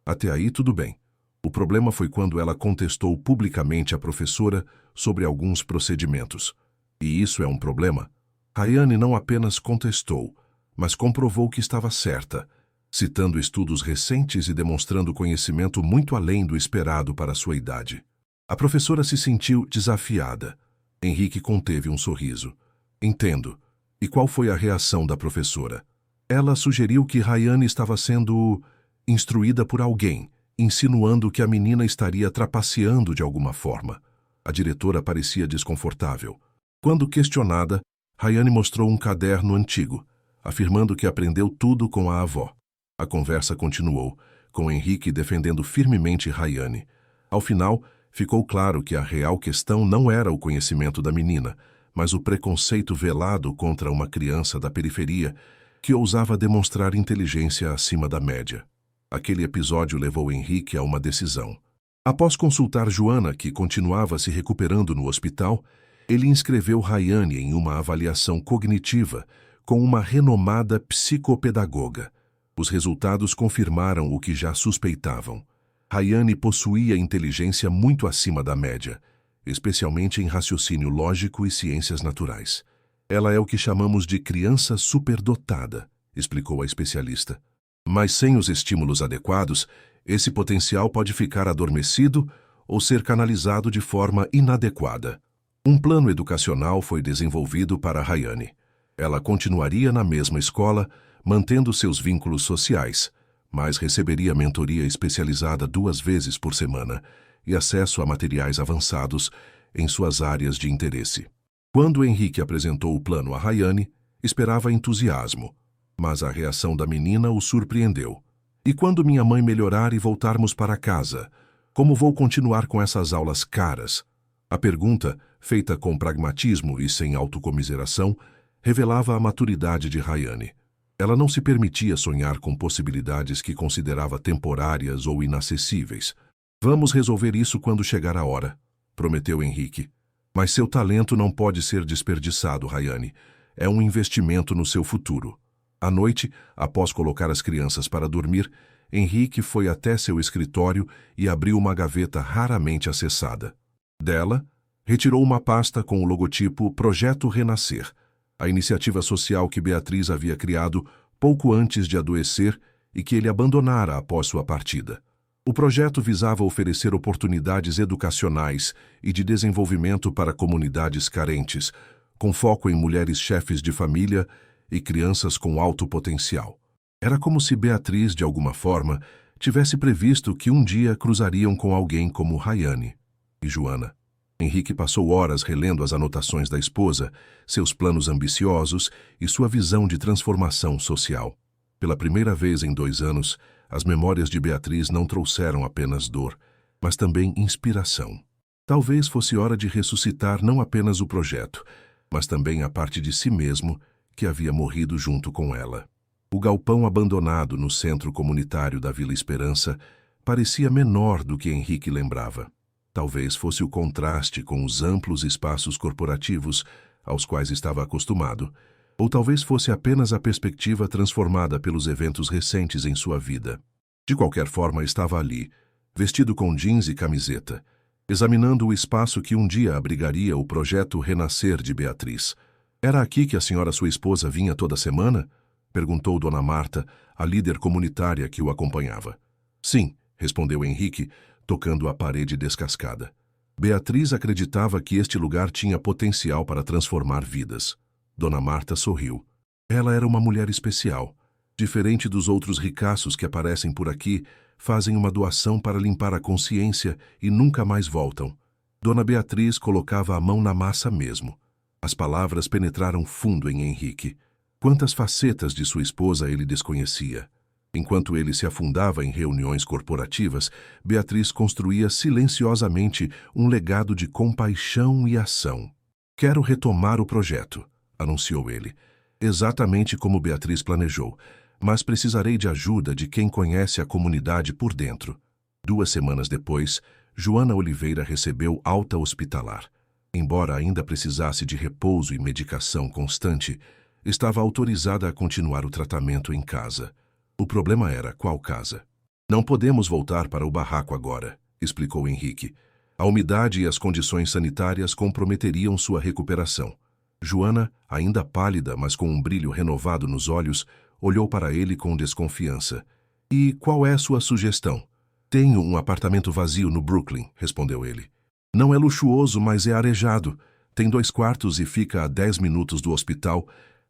Até aí tudo bem. O problema foi quando ela contestou publicamente a professora sobre alguns procedimentos. E isso é um problema? Rayane não apenas contestou, mas comprovou que estava certa, citando estudos recentes e demonstrando conhecimento muito além do esperado para sua idade. A professora se sentiu desafiada. Henrique conteve um sorriso. Entendo. E qual foi a reação da professora? Ela sugeriu que Rayane estava sendo instruída por alguém, insinuando que a menina estaria trapaceando de alguma forma. A diretora parecia desconfortável. Quando questionada, Rayane mostrou um caderno antigo, afirmando que aprendeu tudo com a avó. A conversa continuou, com Henrique defendendo firmemente Rayane. Ao final, ficou claro que a real questão não era o conhecimento da menina, mas o preconceito velado contra uma criança da periferia que ousava demonstrar inteligência acima da média. Aquele episódio levou Henrique a uma decisão. Após consultar Joana, que continuava se recuperando no hospital, ele inscreveu Rayane em uma avaliação cognitiva com uma renomada psicopedagoga. Os resultados confirmaram o que já suspeitavam. Rayane possuía inteligência muito acima da média, especialmente em raciocínio lógico e ciências naturais. Ela é o que chamamos de criança superdotada, explicou a especialista. Mas sem os estímulos adequados, esse potencial pode ficar adormecido ou ser canalizado de forma inadequada. Um plano educacional foi desenvolvido para Rayane. Ela continuaria na mesma escola, mantendo seus vínculos sociais, mas receberia mentoria especializada 2 vezes por semana e acesso a materiais avançados em suas áreas de interesse. Quando Henrique apresentou o plano a Rayane, esperava entusiasmo, mas a reação da menina o surpreendeu. E quando minha mãe melhorar e voltarmos para casa, como vou continuar com essas aulas caras? A pergunta, feita com pragmatismo e sem autocomiseração, revelava a maturidade de Rayane. Ela não se permitia sonhar com possibilidades que considerava temporárias ou inacessíveis. Vamos resolver isso quando chegar a hora, prometeu Henrique. Mas seu talento não pode ser desperdiçado, Rayane. É um investimento no seu futuro. À noite, após colocar as crianças para dormir, Henrique foi até seu escritório e abriu uma gaveta raramente acessada. Dela, retirou uma pasta com o logotipo Projeto Renascer, a iniciativa social que Beatriz havia criado pouco antes de adoecer e que ele abandonara após sua partida. O projeto visava oferecer oportunidades educacionais e de desenvolvimento para comunidades carentes, com foco em mulheres chefes de família e crianças com alto potencial. Era como se Beatriz, de alguma forma, tivesse previsto que um dia cruzariam com alguém como Rayane e Joana. Henrique passou horas relendo as anotações da esposa, seus planos ambiciosos e sua visão de transformação social. Pela primeira vez em 2 anos, as memórias de Beatriz não trouxeram apenas dor, mas também inspiração. Talvez fosse hora de ressuscitar não apenas o projeto, mas também a parte de si mesmo que havia morrido junto com ela. O galpão abandonado no centro comunitário da Vila Esperança parecia menor do que Henrique lembrava. Talvez fosse o contraste com os amplos espaços corporativos aos quais estava acostumado, ou talvez fosse apenas a perspectiva transformada pelos eventos recentes em sua vida. De qualquer forma, estava ali, vestido com jeans e camiseta, examinando o espaço que um dia abrigaria o projeto Renascer de Beatriz. Era aqui que a senhora sua esposa vinha toda semana? Perguntou Dona Marta, a líder comunitária que o acompanhava. Sim, respondeu Henrique, tocando a parede descascada. Beatriz acreditava que este lugar tinha potencial para transformar vidas. Dona Marta sorriu. Ela era uma mulher especial. Diferente dos outros ricaços que aparecem por aqui, fazem uma doação para limpar a consciência e nunca mais voltam. Dona Beatriz colocava a mão na massa mesmo. As palavras penetraram fundo em Henrique. Quantas facetas de sua esposa ele desconhecia. Enquanto ele se afundava em reuniões corporativas, Beatriz construía silenciosamente um legado de compaixão e ação. Quero retomar o projeto, anunciou ele, exatamente como Beatriz planejou, mas precisarei de ajuda de quem conhece a comunidade por dentro. 2 semanas depois, Joana Oliveira recebeu alta hospitalar. Embora ainda precisasse de repouso e medicação constante, estava autorizada a continuar o tratamento em casa. O problema era qual casa? Não podemos voltar para o barraco agora, explicou Henrique. A umidade e as condições sanitárias comprometeriam sua recuperação. Joana, ainda pálida, mas com um brilho renovado nos olhos, olhou para ele com desconfiança. E qual é sua sugestão? Tenho um apartamento vazio no Brooklyn, respondeu ele. Não é luxuoso, mas é arejado. Tem 2 quartos e fica a 10 minutos do hospital,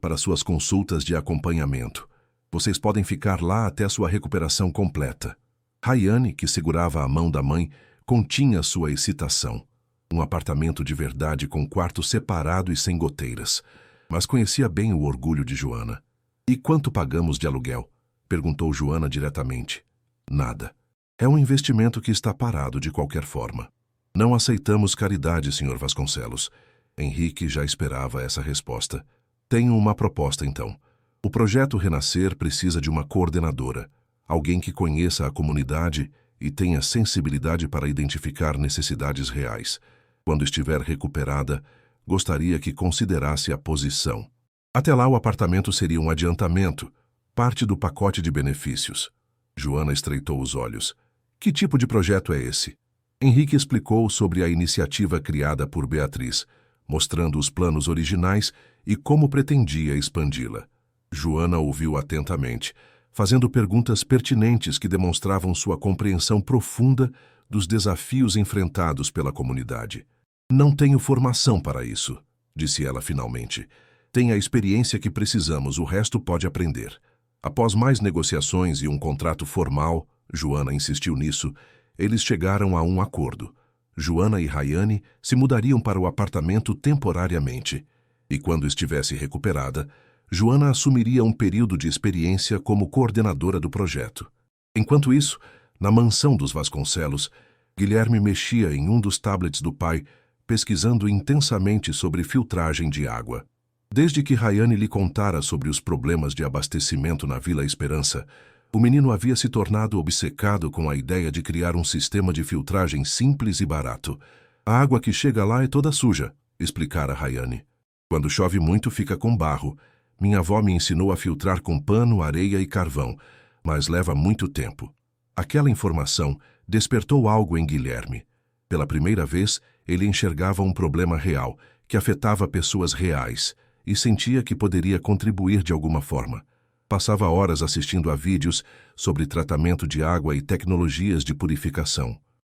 para suas consultas de acompanhamento. Vocês podem ficar lá até sua recuperação completa. Rayane, que segurava a mão da mãe, continha sua excitação. Um apartamento de verdade com quarto separado e sem goteiras. Mas conhecia bem o orgulho de Joana. E quanto pagamos de aluguel? Perguntou Joana diretamente. Nada. É um investimento que está parado de qualquer forma. Não aceitamos caridade, Sr. Vasconcelos. Henrique já esperava essa resposta. Tenho uma proposta, então. O projeto Renascer precisa de uma coordenadora. Alguém que conheça a comunidade e tenha sensibilidade para identificar necessidades reais. Quando estiver recuperada, gostaria que considerasse a posição. Até lá, o apartamento seria um adiantamento, parte do pacote de benefícios. Joana estreitou os olhos. Que tipo de projeto é esse? Henrique explicou sobre a iniciativa criada por Beatriz, mostrando os planos originais e como pretendia expandi-la. Joana ouviu atentamente, fazendo perguntas pertinentes que demonstravam sua compreensão profunda dos desafios enfrentados pela comunidade. Não tenho formação para isso, disse ela finalmente. Tem a experiência que precisamos, o resto pode aprender. Após mais negociações e um contrato formal, Joana insistiu nisso, eles chegaram a um acordo. Joana e Rayane se mudariam para o apartamento temporariamente. E quando estivesse recuperada, Joana assumiria um período de experiência como coordenadora do projeto. Enquanto isso, na mansão dos Vasconcelos, Guilherme mexia em um dos tablets do pai, pesquisando intensamente sobre filtragem de água. Desde que Rayane lhe contara sobre os problemas de abastecimento na Vila Esperança, o menino havia se tornado obcecado com a ideia de criar um sistema de filtragem simples e barato. A água que chega lá é toda suja, explicara Rayane. Quando chove muito, fica com barro. Minha avó me ensinou a filtrar com pano, areia e carvão, mas leva muito tempo. Aquela informação despertou algo em Guilherme. Pela primeira vez, ele enxergava um problema real, que afetava pessoas reais, e sentia que poderia contribuir de alguma forma. Passava horas assistindo a vídeos sobre tratamento de água e tecnologias de purificação.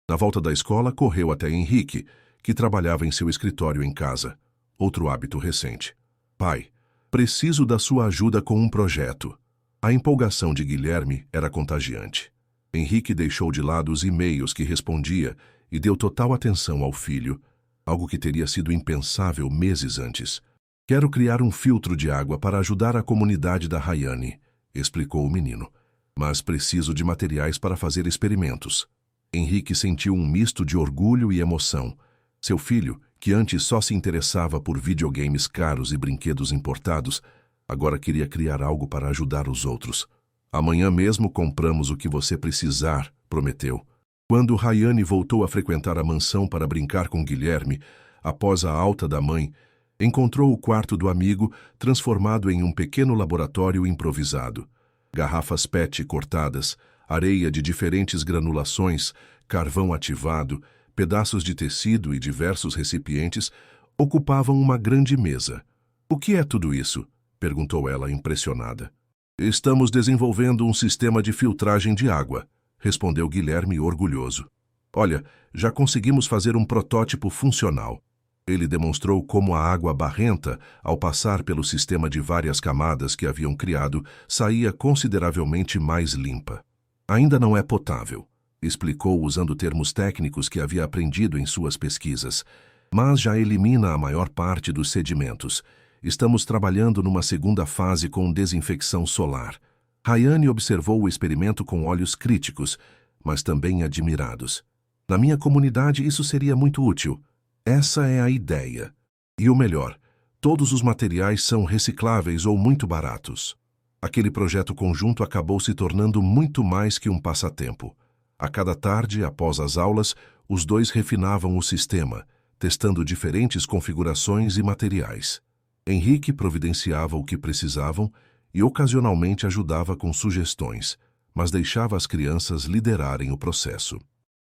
Na volta da escola, correu até Henrique, que trabalhava em seu escritório em casa. Outro hábito recente. Pai, preciso da sua ajuda com um projeto. A empolgação de Guilherme era contagiante. Henrique deixou de lado os e-mails que respondia e deu total atenção ao filho, algo que teria sido impensável meses antes. Quero criar um filtro de água para ajudar a comunidade da Rayane, explicou o menino. Mas preciso de materiais para fazer experimentos. Henrique sentiu um misto de orgulho e emoção. Seu filho, que antes só se interessava por videogames caros e brinquedos importados, agora queria criar algo para ajudar os outros. Amanhã mesmo compramos o que você precisar, prometeu. Quando Rayane voltou a frequentar a mansão para brincar com Guilherme, após a alta da mãe, encontrou o quarto do amigo transformado em um pequeno laboratório improvisado. Garrafas PET cortadas, areia de diferentes granulações, carvão ativado, pedaços de tecido e diversos recipientes ocupavam uma grande mesa. O que é tudo isso? Perguntou ela impressionada. Estamos desenvolvendo um sistema de filtragem de água, respondeu Guilherme orgulhoso. Olha, já conseguimos fazer um protótipo funcional. Ele demonstrou como a água barrenta, ao passar pelo sistema de várias camadas que haviam criado, saía consideravelmente mais limpa. Ainda não é potável, explicou usando termos técnicos que havia aprendido em suas pesquisas, mas já elimina a maior parte dos sedimentos. Estamos trabalhando numa segunda fase com desinfecção solar. Rayane observou o experimento com olhos críticos, mas também admirados. Na minha comunidade isso seria muito útil. Essa é a ideia. E o melhor, todos os materiais são recicláveis ou muito baratos. Aquele projeto conjunto acabou se tornando muito mais que um passatempo. A cada tarde, após as aulas, os dois refinavam o sistema, testando diferentes configurações e materiais. Henrique providenciava o que precisavam e ocasionalmente ajudava com sugestões, mas deixava as crianças liderarem o processo.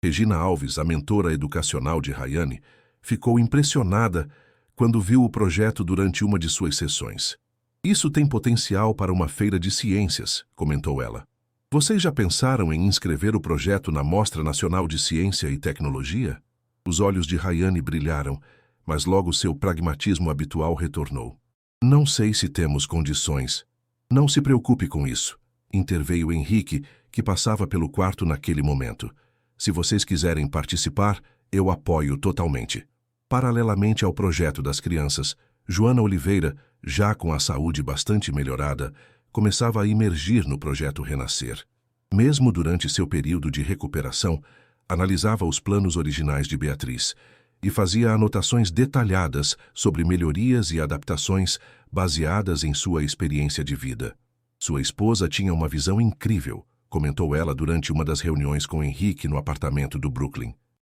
Regina Alves, a mentora educacional de Rayane, ficou impressionada quando viu o projeto durante uma de suas sessões. Isso tem potencial para uma feira de ciências, comentou ela. Vocês já pensaram em inscrever o projeto na Mostra Nacional de Ciência e Tecnologia? Os olhos de Rayane brilharam, mas logo seu pragmatismo habitual retornou. Não sei se temos condições. Não se preocupe com isso, interveio Henrique, que passava pelo quarto naquele momento. Se vocês quiserem participar, eu apoio totalmente. Paralelamente ao projeto das crianças, Joana Oliveira, já com a saúde bastante melhorada, começava a imergir no projeto Renascer. Mesmo durante seu período de recuperação, analisava os planos originais de Beatriz e fazia anotações detalhadas sobre melhorias e adaptações baseadas em sua experiência de vida. Sua esposa tinha uma visão incrível, comentou ela durante uma das reuniões com Henrique no apartamento do Brooklyn.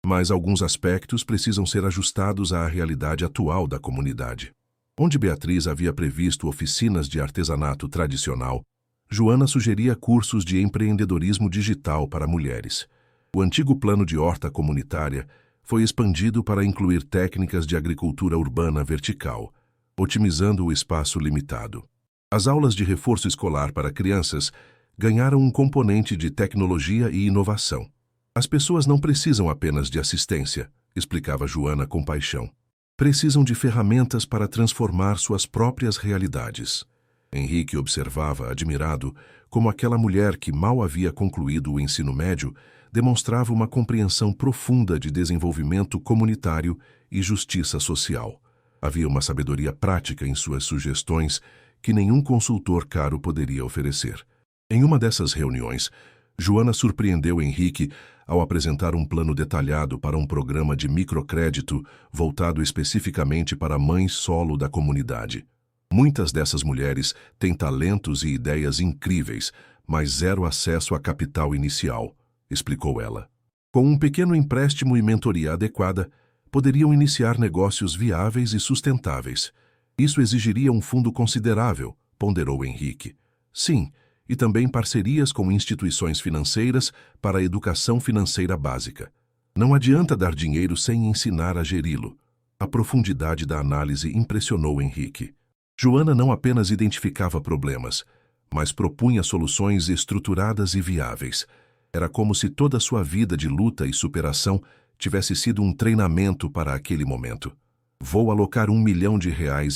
Mas alguns aspectos precisam ser ajustados à realidade atual da comunidade. Onde Beatriz havia previsto oficinas de artesanato tradicional, Joana sugeria cursos de empreendedorismo digital para mulheres. O antigo plano de horta comunitária foi expandido para incluir técnicas de agricultura urbana vertical, otimizando o espaço limitado. As aulas de reforço escolar para crianças ganharam um componente de tecnologia e inovação. As pessoas não precisam apenas de assistência, explicava Joana com paixão. Precisam de ferramentas para transformar suas próprias realidades. Henrique observava, admirado, como aquela mulher que mal havia concluído o ensino médio demonstrava uma compreensão profunda de desenvolvimento comunitário e justiça social. Havia uma sabedoria prática em suas sugestões que nenhum consultor caro poderia oferecer. Em uma dessas reuniões, Joana surpreendeu Henrique ao apresentar um plano detalhado para um programa de microcrédito voltado especificamente para mães solo da comunidade. Muitas dessas mulheres têm talentos e ideias incríveis, mas zero acesso a capital inicial, explicou ela. Com um pequeno empréstimo e mentoria adequada, poderiam iniciar negócios viáveis e sustentáveis. Isso exigiria um fundo considerável, ponderou Henrique. Sim, e também parcerias com instituições financeiras para a educação financeira básica. Não adianta dar dinheiro sem ensinar a geri-lo. A profundidade da análise impressionou Henrique. Joana não apenas identificava problemas, mas propunha soluções estruturadas e viáveis. Era como se toda sua vida de luta e superação tivesse sido um treinamento para aquele momento. Vou alocar R$1 milhão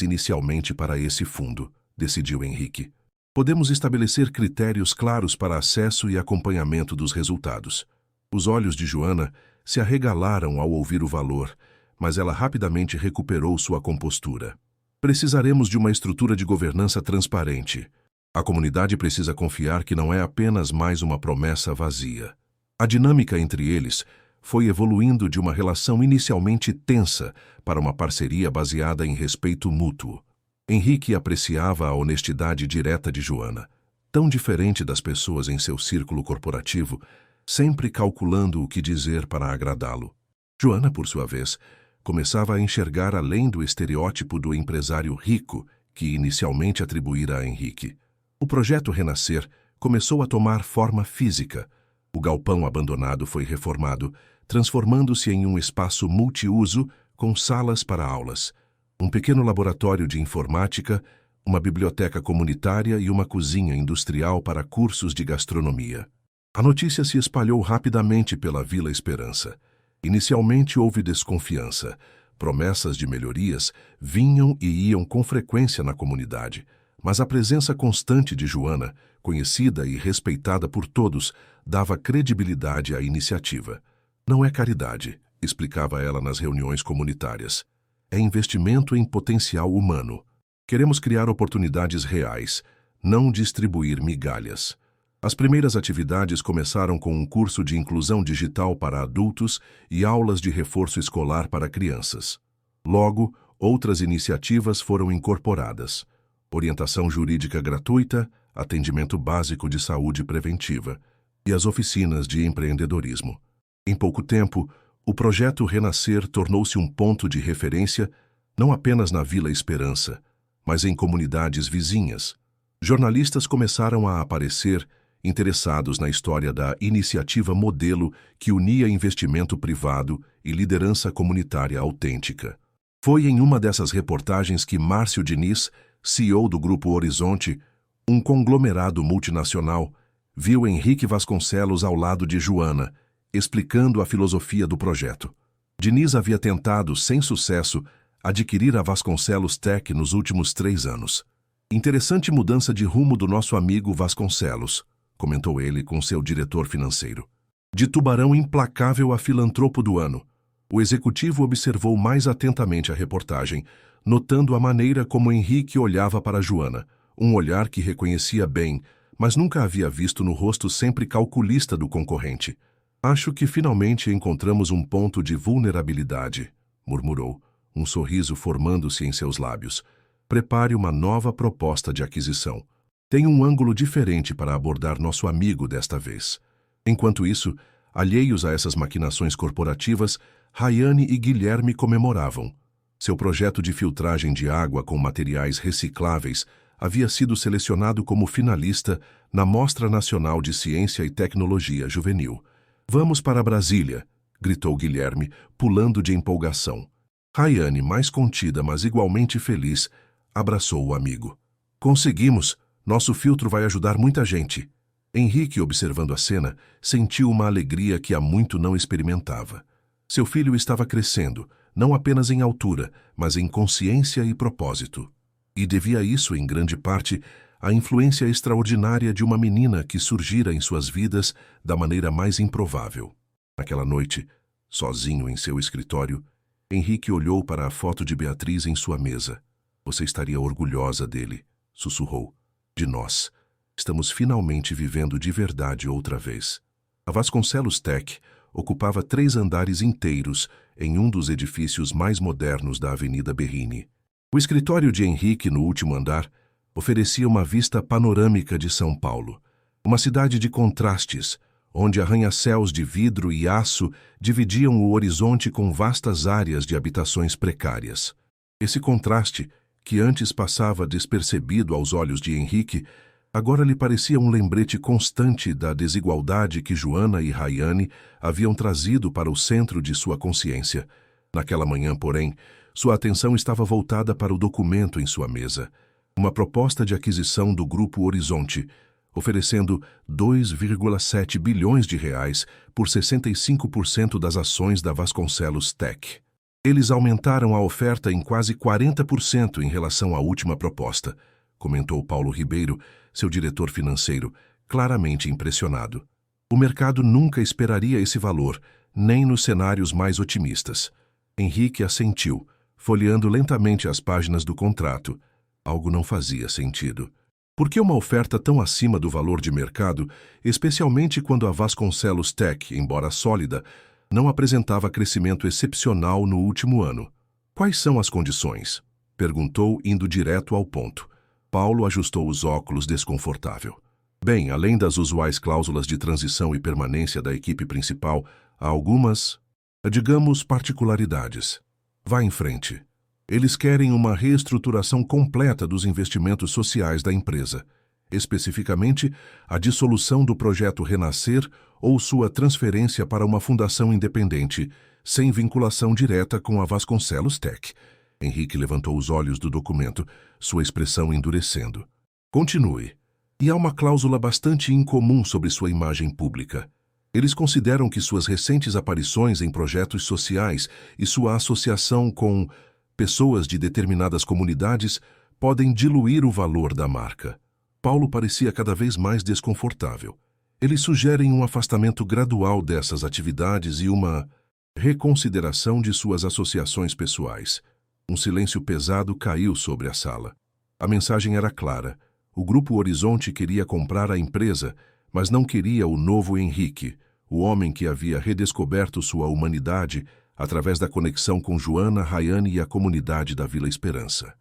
inicialmente para esse fundo, decidiu Henrique. Podemos estabelecer critérios claros para acesso e acompanhamento dos resultados. Os olhos de Joana se arregalaram ao ouvir o valor, mas ela rapidamente recuperou sua compostura. Precisaremos de uma estrutura de governança transparente. A comunidade precisa confiar que não é apenas mais uma promessa vazia. A dinâmica entre eles foi evoluindo de uma relação inicialmente tensa para uma parceria baseada em respeito mútuo. Henrique apreciava a honestidade direta de Joana, tão diferente das pessoas em seu círculo corporativo, sempre calculando o que dizer para agradá-lo. Joana, por sua vez, começava a enxergar além do estereótipo do empresário rico que inicialmente atribuíra a Henrique. O projeto Renascer começou a tomar forma física. O galpão abandonado foi reformado, transformando-se em um espaço multiuso com salas para aulas, um pequeno laboratório de informática, uma biblioteca comunitária e uma cozinha industrial para cursos de gastronomia. A notícia se espalhou rapidamente pela Vila Esperança. Inicialmente houve desconfiança. Promessas de melhorias vinham e iam com frequência na comunidade, mas a presença constante de Joana, conhecida e respeitada por todos, dava credibilidade à iniciativa. Não é caridade, explicava ela nas reuniões comunitárias. É investimento em potencial humano. Queremos criar oportunidades reais, não distribuir migalhas. As primeiras atividades começaram com um curso de inclusão digital para adultos e aulas de reforço escolar para crianças. Logo, outras iniciativas foram incorporadas: orientação jurídica gratuita, atendimento básico de saúde preventiva e as oficinas de empreendedorismo. Em pouco tempo, o projeto Renascer tornou-se um ponto de referência não apenas na Vila Esperança, mas em comunidades vizinhas. Jornalistas começaram a aparecer interessados na história da iniciativa modelo que unia investimento privado e liderança comunitária autêntica. Foi em uma dessas reportagens que Márcio Diniz, CEO do Grupo Horizonte, um conglomerado multinacional, viu Henrique Vasconcelos ao lado de Joana, explicando a filosofia do projeto. Diniz havia tentado, sem sucesso, adquirir a Vasconcelos Tech nos últimos 3 anos. Interessante mudança de rumo do nosso amigo Vasconcelos, comentou ele com seu diretor financeiro. De tubarão implacável a filantropo do ano. O executivo observou mais atentamente a reportagem, notando a maneira como Henrique olhava para Joana, um olhar que reconhecia bem, mas nunca havia visto no rosto sempre calculista do concorrente. Acho que finalmente encontramos um ponto de vulnerabilidade, murmurou, um sorriso formando-se em seus lábios. Prepare uma nova proposta de aquisição. Tem um ângulo diferente para abordar nosso amigo desta vez. Enquanto isso, alheios a essas maquinações corporativas, Rayane e Guilherme comemoravam. Seu projeto de filtragem de água com materiais recicláveis havia sido selecionado como finalista na Mostra Nacional de Ciência e Tecnologia Juvenil. Vamos para Brasília, gritou Guilherme, pulando de empolgação. Rayane, mais contida, mas igualmente feliz, abraçou o amigo. Conseguimos! Nosso filtro vai ajudar muita gente. Henrique, observando a cena, sentiu uma alegria que há muito não experimentava. Seu filho estava crescendo, não apenas em altura, mas em consciência e propósito. E devia isso, em grande parte, à influência extraordinária de uma menina que surgira em suas vidas da maneira mais improvável. Naquela noite, sozinho em seu escritório, Henrique olhou para a foto de Beatriz em sua mesa. Você estaria orgulhosa dele, sussurrou. De nós. Estamos finalmente vivendo de verdade outra vez. A Vasconcelos Tech ocupava 3 andares inteiros em um dos edifícios mais modernos da Avenida Berrini. O escritório de Henrique, no último andar, oferecia uma vista panorâmica de São Paulo, uma cidade de contrastes, onde arranha-céus de vidro e aço dividiam o horizonte com vastas áreas de habitações precárias. Esse contraste, que antes passava despercebido aos olhos de Henrique, agora lhe parecia um lembrete constante da desigualdade que Joana e Rayane haviam trazido para o centro de sua consciência. Naquela manhã, porém, sua atenção estava voltada para o documento em sua mesa, uma proposta de aquisição do Grupo Horizonte, oferecendo 2,7 bilhões de reais por 65% das ações da Vasconcelos Tech. Eles aumentaram a oferta em quase 40% em relação à última proposta, comentou Paulo Ribeiro, seu diretor financeiro, claramente impressionado. O mercado nunca esperaria esse valor, nem nos cenários mais otimistas. Henrique assentiu, folheando lentamente as páginas do contrato. Algo não fazia sentido. Por que uma oferta tão acima do valor de mercado, especialmente quando a Vasconcelos Tech, embora sólida, não apresentava crescimento excepcional no último ano? Quais são as condições? Perguntou, indo direto ao ponto. Paulo ajustou os óculos desconfortável. Bem, além das usuais cláusulas de transição e permanência da equipe principal, há algumas, digamos, particularidades. Vá em frente. Eles querem uma reestruturação completa dos investimentos sociais da empresa, especificamente a dissolução do projeto Renascer ou sua transferência para uma fundação independente, sem vinculação direta com a Vasconcelos Tech. Henrique levantou os olhos do documento, sua expressão endurecendo. Continue. E há uma cláusula bastante incomum sobre sua imagem pública. Eles consideram que suas recentes aparições em projetos sociais e sua associação com pessoas de determinadas comunidades podem diluir o valor da marca. Paulo parecia cada vez mais desconfortável. Eles sugerem um afastamento gradual dessas atividades e uma reconsideração de suas associações pessoais. Um silêncio pesado caiu sobre a sala. A mensagem era clara. O Grupo Horizonte queria comprar a empresa, mas não queria o novo Henrique, o homem que havia redescoberto sua humanidade através da conexão com Joana, Rayane e a comunidade da Vila Esperança.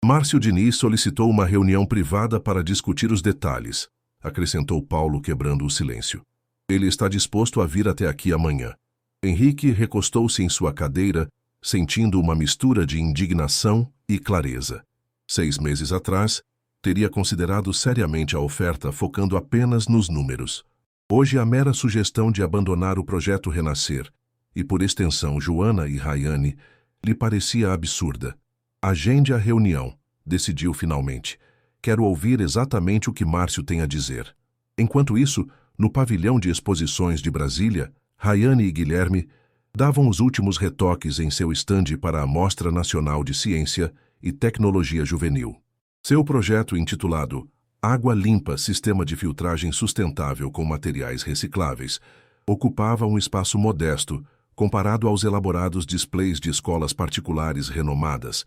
Márcio Diniz solicitou uma reunião privada para discutir os detalhes, acrescentou Paulo, quebrando o silêncio. Ele está disposto a vir até aqui amanhã. Henrique recostou-se em sua cadeira, sentindo uma mistura de indignação e clareza. 6 meses atrás, teria considerado seriamente a oferta focando apenas nos números. Hoje a mera sugestão de abandonar o projeto Renascer, e por extensão Joana e Rayane, lhe parecia absurda. Agende a reunião, decidiu finalmente. Quero ouvir exatamente o que Márcio tem a dizer. Enquanto isso, no pavilhão de exposições de Brasília, Rayane e Guilherme Davam os últimos retoques em seu estande para a Mostra Nacional de Ciência e Tecnologia Juvenil. Seu projeto, intitulado Água Limpa, Sistema de Filtragem Sustentável com Materiais Recicláveis, ocupava um espaço modesto comparado aos elaborados displays de escolas particulares renomadas,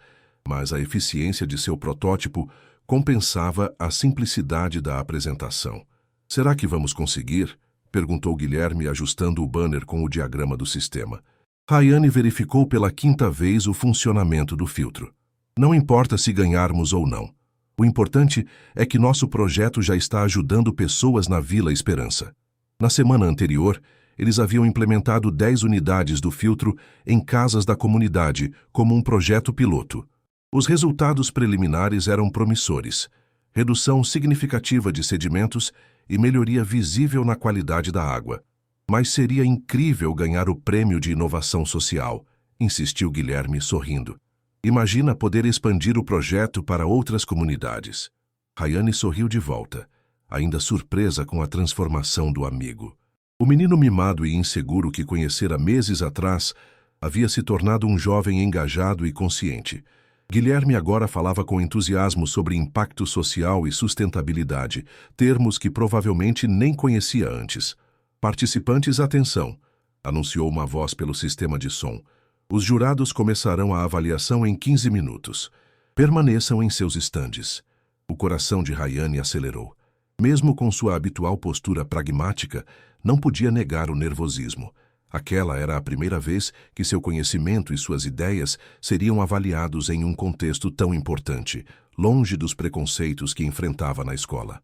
mas a eficiência de seu protótipo compensava a simplicidade da apresentação. Será que vamos conseguir? Perguntou Guilherme, ajustando o banner com o diagrama do sistema. Rayane verificou pela 5ª vez o funcionamento do filtro. Não importa se ganharmos ou não. O importante é que nosso projeto já está ajudando pessoas na Vila Esperança. Na semana anterior, eles haviam implementado 10 unidades do filtro em casas da comunidade como um projeto piloto. Os resultados preliminares eram promissores: redução significativa de sedimentos e melhoria visível na qualidade da água. Mas seria incrível ganhar o prêmio de inovação social, insistiu Guilherme, sorrindo. Imagina poder expandir o projeto para outras comunidades. Rayane sorriu de volta, ainda surpresa com a transformação do amigo. O menino mimado e inseguro que conhecera meses atrás havia se tornado um jovem engajado e consciente. Guilherme agora falava com entusiasmo sobre impacto social e sustentabilidade, termos que provavelmente nem conhecia antes. Participantes, atenção! Anunciou uma voz pelo sistema de som. Os jurados começarão a avaliação em 15 minutos. Permaneçam em seus estandes. O coração de Rayane acelerou. Mesmo com sua habitual postura pragmática, não podia negar o nervosismo. Aquela era a primeira vez que seu conhecimento e suas ideias seriam avaliados em um contexto tão importante, longe dos preconceitos que enfrentava na escola.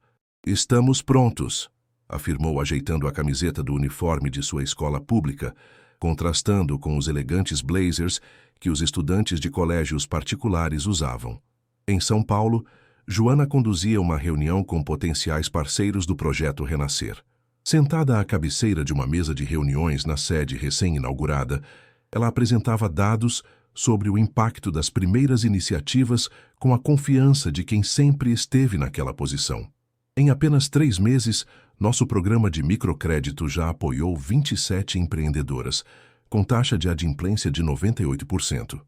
Estamos prontos, afirmou, ajeitando a camiseta do uniforme de sua escola pública, contrastando com os elegantes blazers que os estudantes de colégios particulares usavam. Em São Paulo, Joana conduzia uma reunião com potenciais parceiros do projeto Renascer. Sentada à cabeceira de uma mesa de reuniões na sede recém-inaugurada, ela apresentava dados sobre o impacto das primeiras iniciativas com a confiança de quem sempre esteve naquela posição. Em apenas 3 meses, nosso programa de microcrédito já apoiou 27 empreendedoras, com taxa de adimplência de 98%,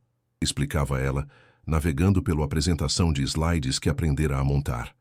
explicava ela, navegando pela apresentação de slides que aprendera a montar.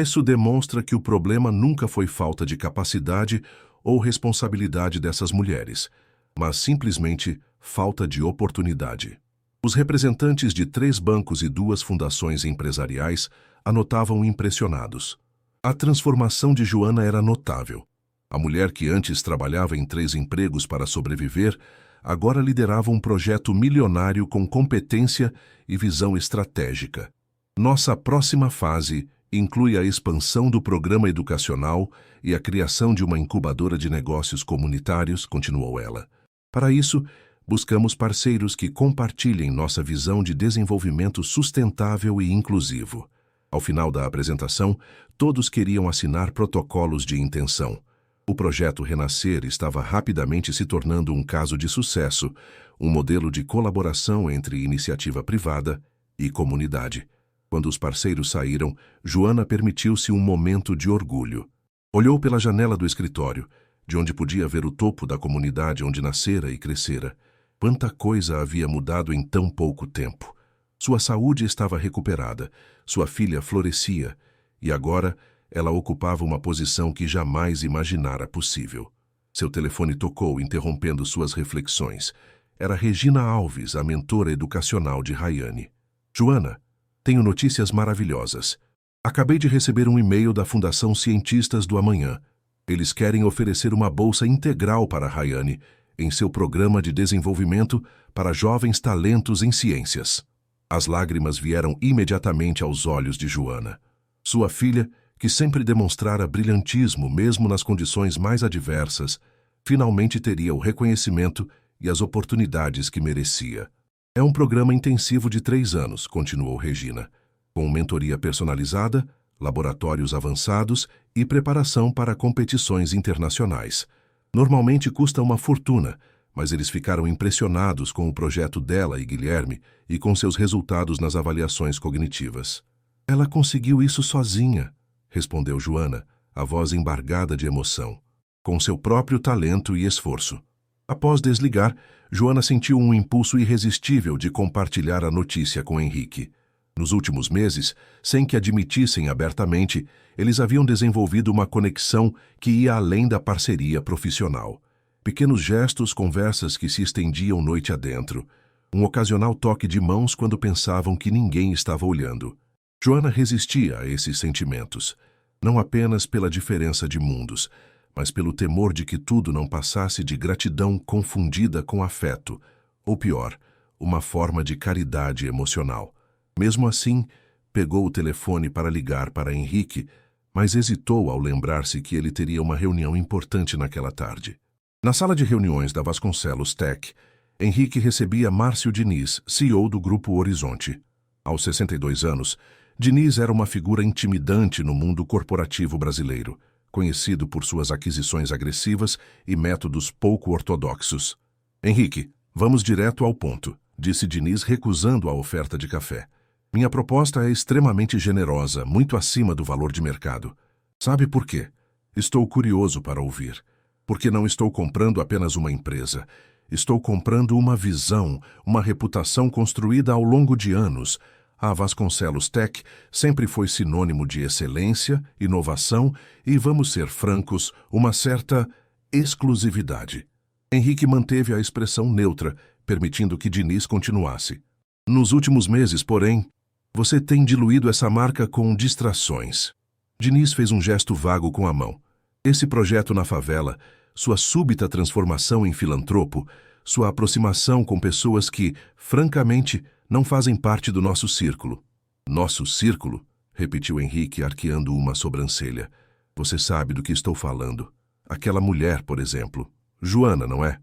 Isso demonstra que o problema nunca foi falta de capacidade ou responsabilidade dessas mulheres, mas simplesmente falta de oportunidade. Os representantes de 3 bancos e 2 fundações empresariais anotavam impressionados. A transformação de Joana era notável. A mulher que antes trabalhava em 3 empregos para sobreviver, agora liderava um projeto milionário com competência e visão estratégica. Nossa próxima fase inclui a expansão do programa educacional e a criação de uma incubadora de negócios comunitários, continuou ela. Para isso, buscamos parceiros que compartilhem nossa visão de desenvolvimento sustentável e inclusivo. Ao final da apresentação, todos queriam assinar protocolos de intenção. O projeto Renascer estava rapidamente se tornando um caso de sucesso, um modelo de colaboração entre iniciativa privada e comunidade. Quando os parceiros saíram, Joana permitiu-se um momento de orgulho. Olhou pela janela do escritório, de onde podia ver o topo da comunidade onde nascera e crescera. Quanta coisa havia mudado em tão pouco tempo. Sua saúde estava recuperada, sua filha florescia, e agora ela ocupava uma posição que jamais imaginara possível. Seu telefone tocou, interrompendo suas reflexões. Era Regina Alves, a mentora educacional de Rayane. Joana, tenho notícias maravilhosas. Acabei de receber um e-mail da Fundação Cientistas do Amanhã. Eles querem oferecer uma bolsa integral para Rayane em seu programa de desenvolvimento para jovens talentos em ciências. As lágrimas vieram imediatamente aos olhos de Joana. Sua filha, que sempre demonstrara brilhantismo mesmo nas condições mais adversas, finalmente teria o reconhecimento e as oportunidades que merecia. É um programa intensivo de 3 anos, continuou Regina, com mentoria personalizada, laboratórios avançados e preparação para competições internacionais. Normalmente custa uma fortuna, mas eles ficaram impressionados com o projeto dela e Guilherme e com seus resultados nas avaliações cognitivas. Ela conseguiu isso sozinha, respondeu Joana, a voz embargada de emoção, com seu próprio talento e esforço. Após desligar, Joana sentiu um impulso irresistível de compartilhar a notícia com Henrique. Nos últimos meses, sem que admitissem abertamente, eles haviam desenvolvido uma conexão que ia além da parceria profissional. Pequenos gestos, conversas que se estendiam noite adentro. Um ocasional toque de mãos quando pensavam que ninguém estava olhando. Joana resistia a esses sentimentos, não apenas pela diferença de mundos, mas pelo temor de que tudo não passasse de gratidão confundida com afeto, ou pior, uma forma de caridade emocional. Mesmo assim, pegou o telefone para ligar para Henrique, mas hesitou ao lembrar-se que ele teria uma reunião importante naquela tarde. Na sala de reuniões da Vasconcelos Tech, Henrique recebia Márcio Diniz, CEO do Grupo Horizonte. Aos 62 anos, Diniz era uma figura intimidante no mundo corporativo brasileiro, conhecido por suas aquisições agressivas e métodos pouco ortodoxos. Henrique, vamos direto ao ponto, disse Diniz recusando a oferta de café. Minha proposta é extremamente generosa, muito acima do valor de mercado. Sabe por quê? Estou curioso para ouvir. Porque não estou comprando apenas uma empresa. Estou comprando uma visão, uma reputação construída ao longo de anos. A Vasconcelos Tech sempre foi sinônimo de excelência, inovação e, vamos ser francos, uma certa exclusividade. Henrique manteve a expressão neutra, permitindo que Diniz continuasse. Nos últimos meses, porém, você tem diluído essa marca com distrações. Diniz fez um gesto vago com a mão. Esse projeto na favela, sua súbita transformação em filantropo, sua aproximação com pessoas que, francamente, não fazem parte do nosso círculo. Nosso círculo? Repetiu Henrique, arqueando uma sobrancelha. Você sabe do que estou falando. Aquela mulher, por exemplo. Joana, não é?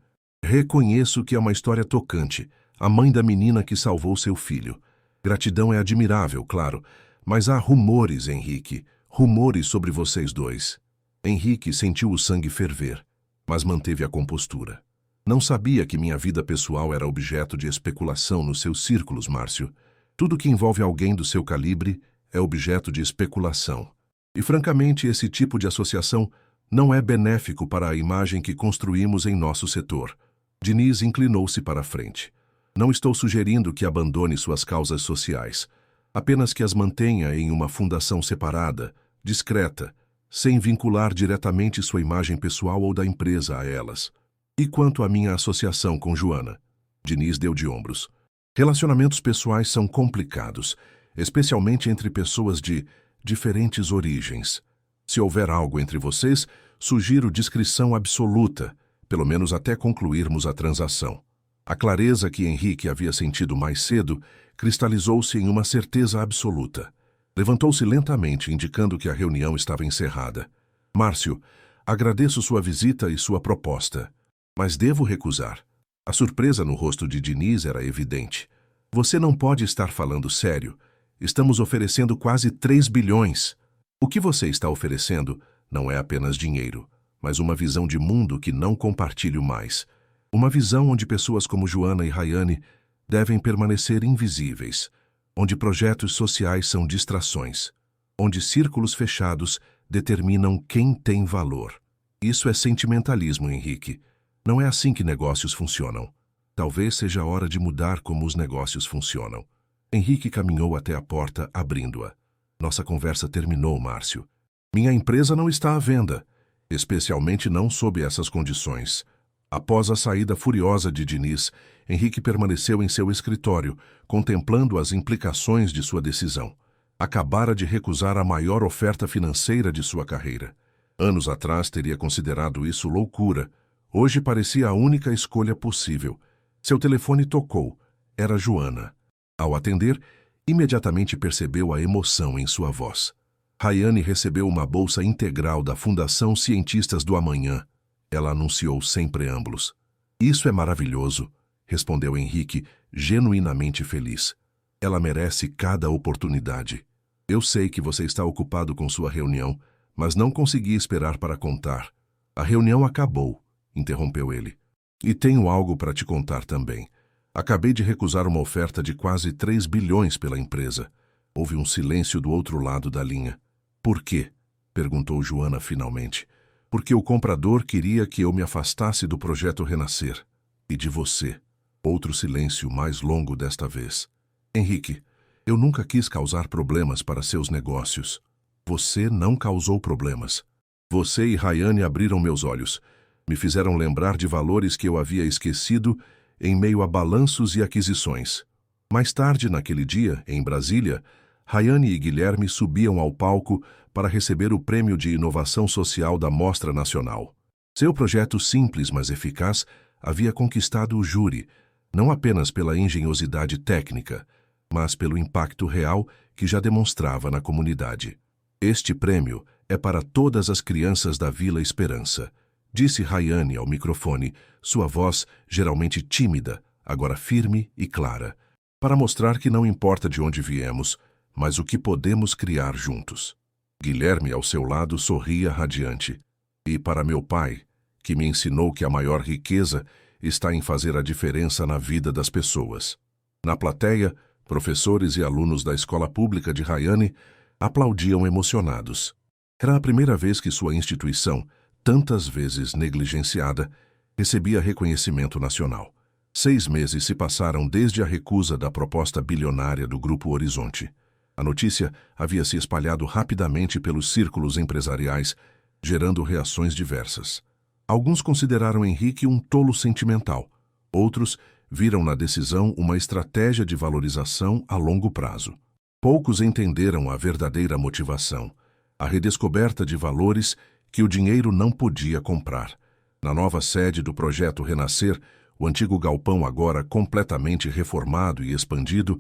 Reconheço que é uma história tocante. A mãe da menina que salvou seu filho. Gratidão é admirável, claro, mas há rumores, Henrique. Rumores sobre vocês dois. Henrique sentiu o sangue ferver, mas manteve a compostura. Não sabia que minha vida pessoal era objeto de especulação nos seus círculos, Márcio. Tudo que envolve alguém do seu calibre é objeto de especulação. E, francamente, esse tipo de associação não é benéfico para a imagem que construímos em nosso setor. Diniz inclinou-se para a frente. Não estou sugerindo que abandone suas causas sociais, apenas que as mantenha em uma fundação separada, discreta, sem vincular diretamente sua imagem pessoal ou da empresa a elas. E quanto à minha associação com Joana? Diniz deu de ombros. Relacionamentos pessoais são complicados, especialmente entre pessoas de diferentes origens. Se houver algo entre vocês, sugiro discrição absoluta, pelo menos até concluirmos a transação. A clareza que Henrique havia sentido mais cedo cristalizou-se em uma certeza absoluta. Levantou-se lentamente, indicando que a reunião estava encerrada. Márcio, agradeço sua visita e sua proposta, mas devo recusar. A surpresa no rosto de Diniz era evidente. Você não pode estar falando sério. Estamos oferecendo quase 3 bilhões. O que você está oferecendo não é apenas dinheiro, mas uma visão de mundo que não compartilho mais. Uma visão onde pessoas como Joana e Rayane devem permanecer invisíveis, onde projetos sociais são distrações, onde círculos fechados determinam quem tem valor. Isso é sentimentalismo, Henrique. Não é assim que negócios funcionam. Talvez seja a hora de mudar como os negócios funcionam. Henrique caminhou até a porta, abrindo-a. Nossa conversa terminou, Márcio. Minha empresa não está à venda, especialmente não sob essas condições. Após a saída furiosa de Diniz, Henrique permaneceu em seu escritório, contemplando as implicações de sua decisão. Acabara de recusar a maior oferta financeira de sua carreira. Anos atrás teria considerado isso loucura. Hoje parecia a única escolha possível. Seu telefone tocou. Era Joana. Ao atender, imediatamente percebeu a emoção em sua voz. Rayane recebeu uma bolsa integral da Fundação Cientistas do Amanhã. Ela anunciou sem preâmbulos. Isso é maravilhoso, respondeu Henrique, genuinamente feliz. Ela merece cada oportunidade. Eu sei que você está ocupado com sua reunião, mas não consegui esperar para contar. A reunião acabou, interrompeu ele. E tenho algo para te contar também. Acabei de recusar uma oferta de quase 3 bilhões pela empresa. Houve um silêncio do outro lado da linha. Por quê? Perguntou Joana finalmente. Porque o comprador queria que eu me afastasse do projeto Renascer. E de você. Outro silêncio mais longo desta vez. Henrique, eu nunca quis causar problemas para seus negócios. Você não causou problemas. Você e Rayane abriram meus olhos. Me fizeram lembrar de valores que eu havia esquecido em meio a balanços e aquisições. Mais tarde, naquele dia, em Brasília, Rayane e Guilherme subiam ao palco para receber o Prêmio de Inovação Social da Mostra Nacional. Seu projeto simples, mas eficaz, havia conquistado o júri, não apenas pela engenhosidade técnica, mas pelo impacto real que já demonstrava na comunidade. Este prêmio é para todas as crianças da Vila Esperança, disse Rayane ao microfone, sua voz geralmente tímida, agora firme e clara, para mostrar que não importa de onde viemos, mas o que podemos criar juntos. Guilherme, ao seu lado, sorria radiante. E para meu pai, que me ensinou que a maior riqueza está em fazer a diferença na vida das pessoas. Na plateia, professores e alunos da escola pública de Rayane aplaudiam emocionados. Era a primeira vez que sua instituição, tantas vezes negligenciada, recebia reconhecimento nacional. 6 meses se passaram desde a recusa da proposta bilionária do Grupo Horizonte. A notícia havia se espalhado rapidamente pelos círculos empresariais, gerando reações diversas. Alguns consideraram Henrique um tolo sentimental. Outros viram na decisão uma estratégia de valorização a longo prazo. Poucos entenderam a verdadeira motivação, a redescoberta de valores que o dinheiro não podia comprar. Na nova sede do projeto Renascer, o antigo galpão agora completamente reformado e expandido,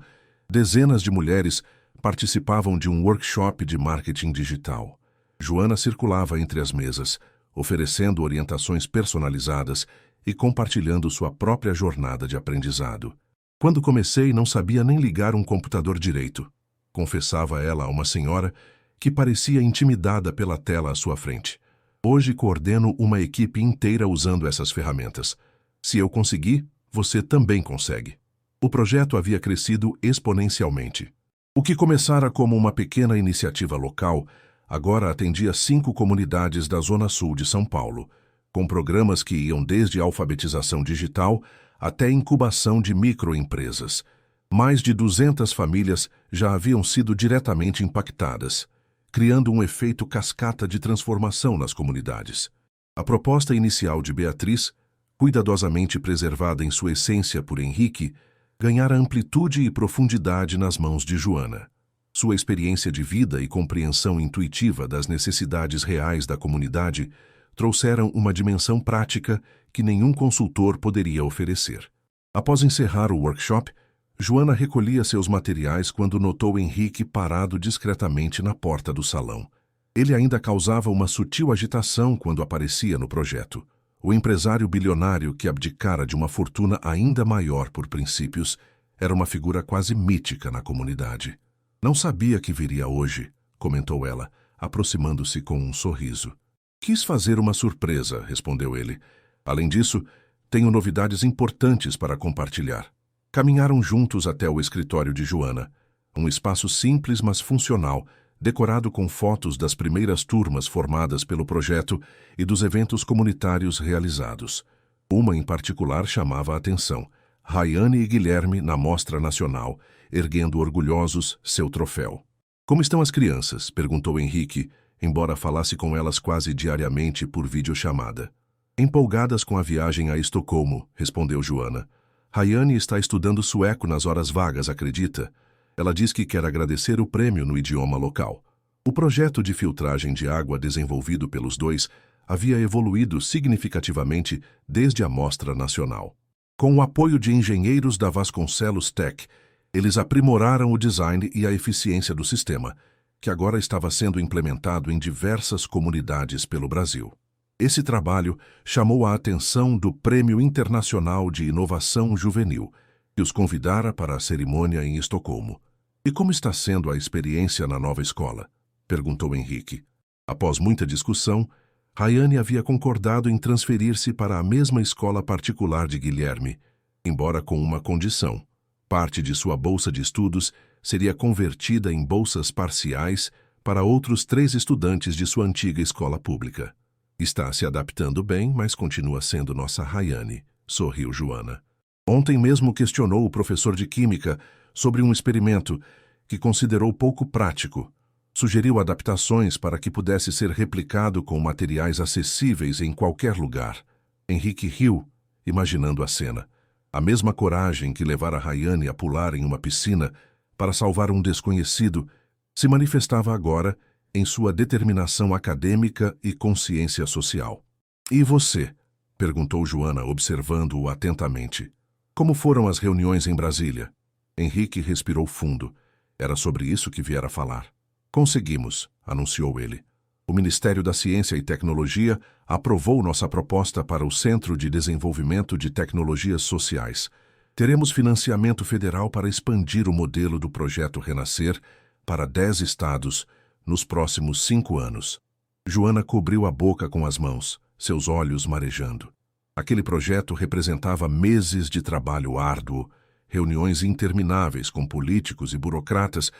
dezenas de mulheres participavam de um workshop de marketing digital. Joana circulava entre as mesas, oferecendo orientações personalizadas e compartilhando sua própria jornada de aprendizado. Quando comecei, não sabia nem ligar um computador direito, confessava ela a uma senhora que parecia intimidada pela tela à sua frente. Hoje coordeno uma equipe inteira usando essas ferramentas. Se eu consegui, você também consegue. O projeto havia crescido exponencialmente. O que começara como uma pequena iniciativa local, agora atendia 5 comunidades da Zona Sul de São Paulo, com programas que iam desde alfabetização digital até incubação de microempresas. Mais de 200 famílias já haviam sido diretamente impactadas, criando um efeito cascata de transformação nas comunidades. A proposta inicial de Beatriz, cuidadosamente preservada em sua essência por Henrique, ganhara amplitude e profundidade nas mãos de Joana. Sua experiência de vida e compreensão intuitiva das necessidades reais da comunidade trouxeram uma dimensão prática que nenhum consultor poderia oferecer. Após encerrar o workshop, Joana recolhia seus materiais quando notou Henrique parado discretamente na porta do salão. Ele ainda causava uma sutil agitação quando aparecia no projeto. O empresário bilionário que abdicara de uma fortuna ainda maior por princípios era uma figura quase mítica na comunidade. Não sabia que viria hoje, comentou ela, aproximando-se com um sorriso. Quis fazer uma surpresa, respondeu ele. Além disso, tenho novidades importantes para compartilhar. Caminharam juntos até o escritório de Joana, um espaço simples mas funcional, decorado com fotos das primeiras turmas formadas pelo projeto e dos eventos comunitários realizados. Uma em particular chamava a atenção: Rayane e Guilherme na Mostra Nacional, erguendo orgulhosos seu troféu. Como estão as crianças? Perguntou Henrique, embora falasse com elas quase diariamente por videochamada. Empolgadas com a viagem a Estocolmo, respondeu Joana. Rayane está estudando sueco nas horas vagas, acredita? Ela diz que quer agradecer o prêmio no idioma local. O projeto de filtragem de água desenvolvido pelos dois havia evoluído significativamente desde a Mostra Nacional. Com o apoio de engenheiros da Vasconcelos Tech, eles aprimoraram o design e a eficiência do sistema, que agora estava sendo implementado em diversas comunidades pelo Brasil. Esse trabalho chamou a atenção do Prêmio Internacional de Inovação Juvenil, que os convidara para a cerimônia em Estocolmo. E como está sendo a experiência na nova escola? Perguntou Henrique. Após muita discussão, Rayane havia concordado em transferir-se para a mesma escola particular de Guilherme, embora com uma condição. Parte de sua bolsa de estudos seria convertida em bolsas parciais para outros 3 estudantes de sua antiga escola pública. Está se adaptando bem, mas continua sendo nossa Rayane, sorriu Joana. Ontem mesmo questionou o professor de química sobre um experimento que considerou pouco prático. Sugeriu adaptações para que pudesse ser replicado com materiais acessíveis em qualquer lugar. Henrique riu, imaginando a cena. A mesma coragem que levara Rayane a pular em uma piscina para salvar um desconhecido se manifestava agora em sua determinação acadêmica e consciência social. E você? Perguntou Joana, observando-o atentamente. Como foram as reuniões em Brasília? Henrique respirou fundo. Era sobre isso que viera falar. Conseguimos, anunciou ele. O Ministério da Ciência e Tecnologia aprovou nossa proposta para o Centro de Desenvolvimento de Tecnologias Sociais. Teremos financiamento federal para expandir o modelo do Projeto Renascer para 10 estados nos próximos 5 anos. Joana cobriu a boca com as mãos, seus olhos marejando. Aquele projeto representava meses de trabalho árduo, reuniões intermináveis com políticos e burocratas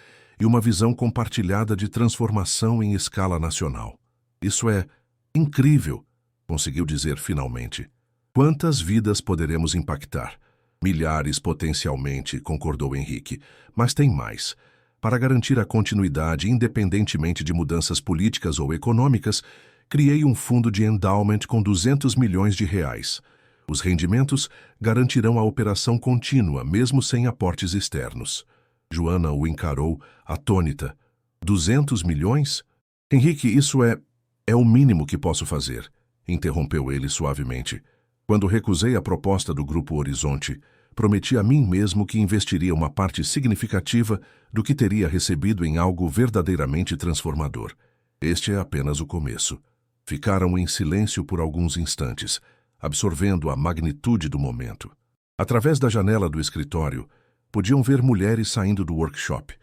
e uma visão compartilhada de transformação em escala nacional. Isso é incrível, conseguiu dizer finalmente. Quantas vidas poderemos impactar? Milhares potencialmente, concordou Henrique. Mas tem mais. Para garantir a continuidade, independentemente de mudanças políticas ou econômicas, criei um fundo de endowment com 200 milhões de reais. Os rendimentos garantirão a operação contínua, mesmo sem aportes externos. Joana o encarou, atônita. 200 milhões? Henrique, isso é o mínimo que posso fazer, interrompeu ele suavemente. Quando recusei a proposta do Grupo Horizonte, prometi a mim mesmo que investiria uma parte significativa do que teria recebido em algo verdadeiramente transformador. Este é apenas o começo. Ficaram em silêncio por alguns instantes, absorvendo a magnitude do momento. Através da janela do escritório, podiam ver mulheres saindo do workshop,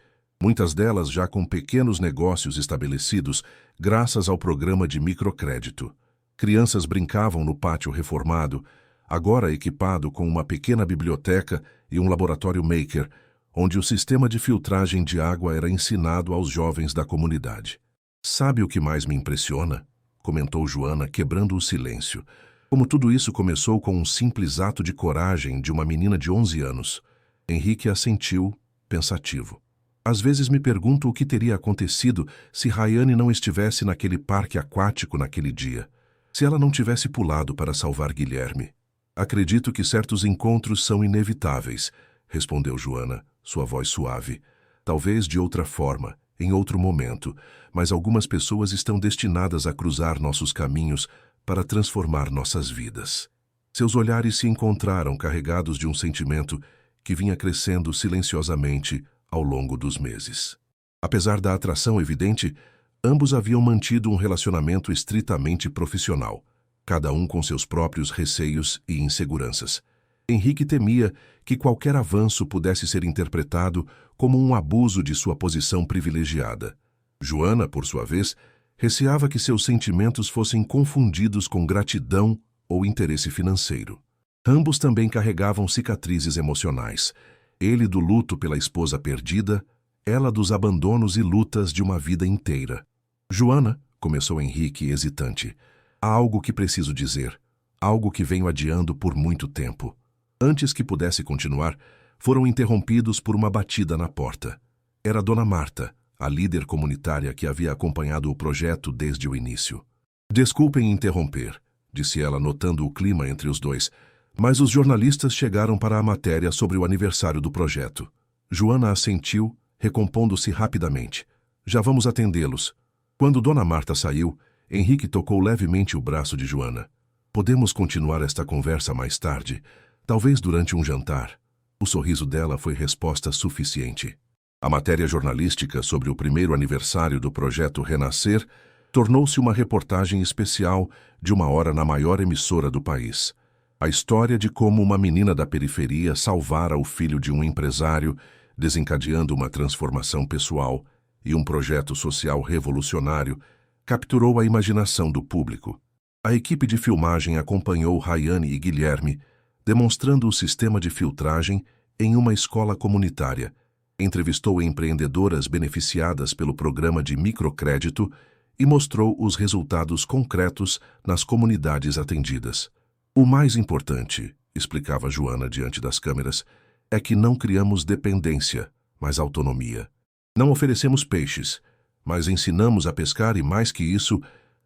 muitas delas já com pequenos negócios estabelecidos graças ao programa de microcrédito. Crianças brincavam no pátio reformado, agora equipado com uma pequena biblioteca e um laboratório maker, onde o sistema de filtragem de água era ensinado aos jovens da comunidade. Sabe o que mais me impressiona? Comentou Joana, quebrando o silêncio. Como tudo isso começou com um simples ato de coragem de uma menina de 11 anos. Henrique assentiu, pensativo. Às vezes me pergunto o que teria acontecido se Rayane não estivesse naquele parque aquático naquele dia. Se ela não tivesse pulado para salvar Guilherme. Acredito que certos encontros são inevitáveis, respondeu Joana, sua voz suave. Talvez de outra forma, em outro momento, mas algumas pessoas estão destinadas a cruzar nossos caminhos para transformar nossas vidas. Seus olhares se encontraram carregados de um sentimento que vinha crescendo silenciosamente ao longo dos meses. Apesar da atração evidente, ambos haviam mantido um relacionamento estritamente profissional, cada um com seus próprios receios e inseguranças. Henrique temia que qualquer avanço pudesse ser interpretado como um abuso de sua posição privilegiada. Joana, por sua vez, receava que seus sentimentos fossem confundidos com gratidão ou interesse financeiro. Ambos também carregavam cicatrizes emocionais, ele do luto pela esposa perdida, ela dos abandonos e lutas de uma vida inteira. Joana, começou Henrique hesitante, há algo que preciso dizer, algo que venho adiando por muito tempo. Antes que pudesse continuar, foram interrompidos por uma batida na porta. Era Dona Marta, a líder comunitária que havia acompanhado o projeto desde o início. Desculpem interromper, disse ela, notando o clima entre os dois, mas os jornalistas chegaram para a matéria sobre o aniversário do projeto. Joana assentiu, recompondo-se rapidamente. Já vamos atendê-los. Quando Dona Marta saiu, Henrique tocou levemente o braço de Joana. Podemos continuar esta conversa mais tarde, talvez durante um jantar. O sorriso dela foi resposta suficiente. A matéria jornalística sobre o primeiro aniversário do projeto Renascer tornou-se uma reportagem especial de uma hora na maior emissora do país. A história de como uma menina da periferia salvara o filho de um empresário, desencadeando uma transformação pessoal e um projeto social revolucionário, capturou a imaginação do público. A equipe de filmagem acompanhou Rayane e Guilherme, demonstrando o sistema de filtragem em uma escola comunitária, entrevistou empreendedoras beneficiadas pelo programa de microcrédito e mostrou os resultados concretos nas comunidades atendidas. O mais importante, explicava Joana diante das câmeras, é que não criamos dependência, mas autonomia. Não oferecemos peixes, mas ensinamos a pescar e, mais que isso,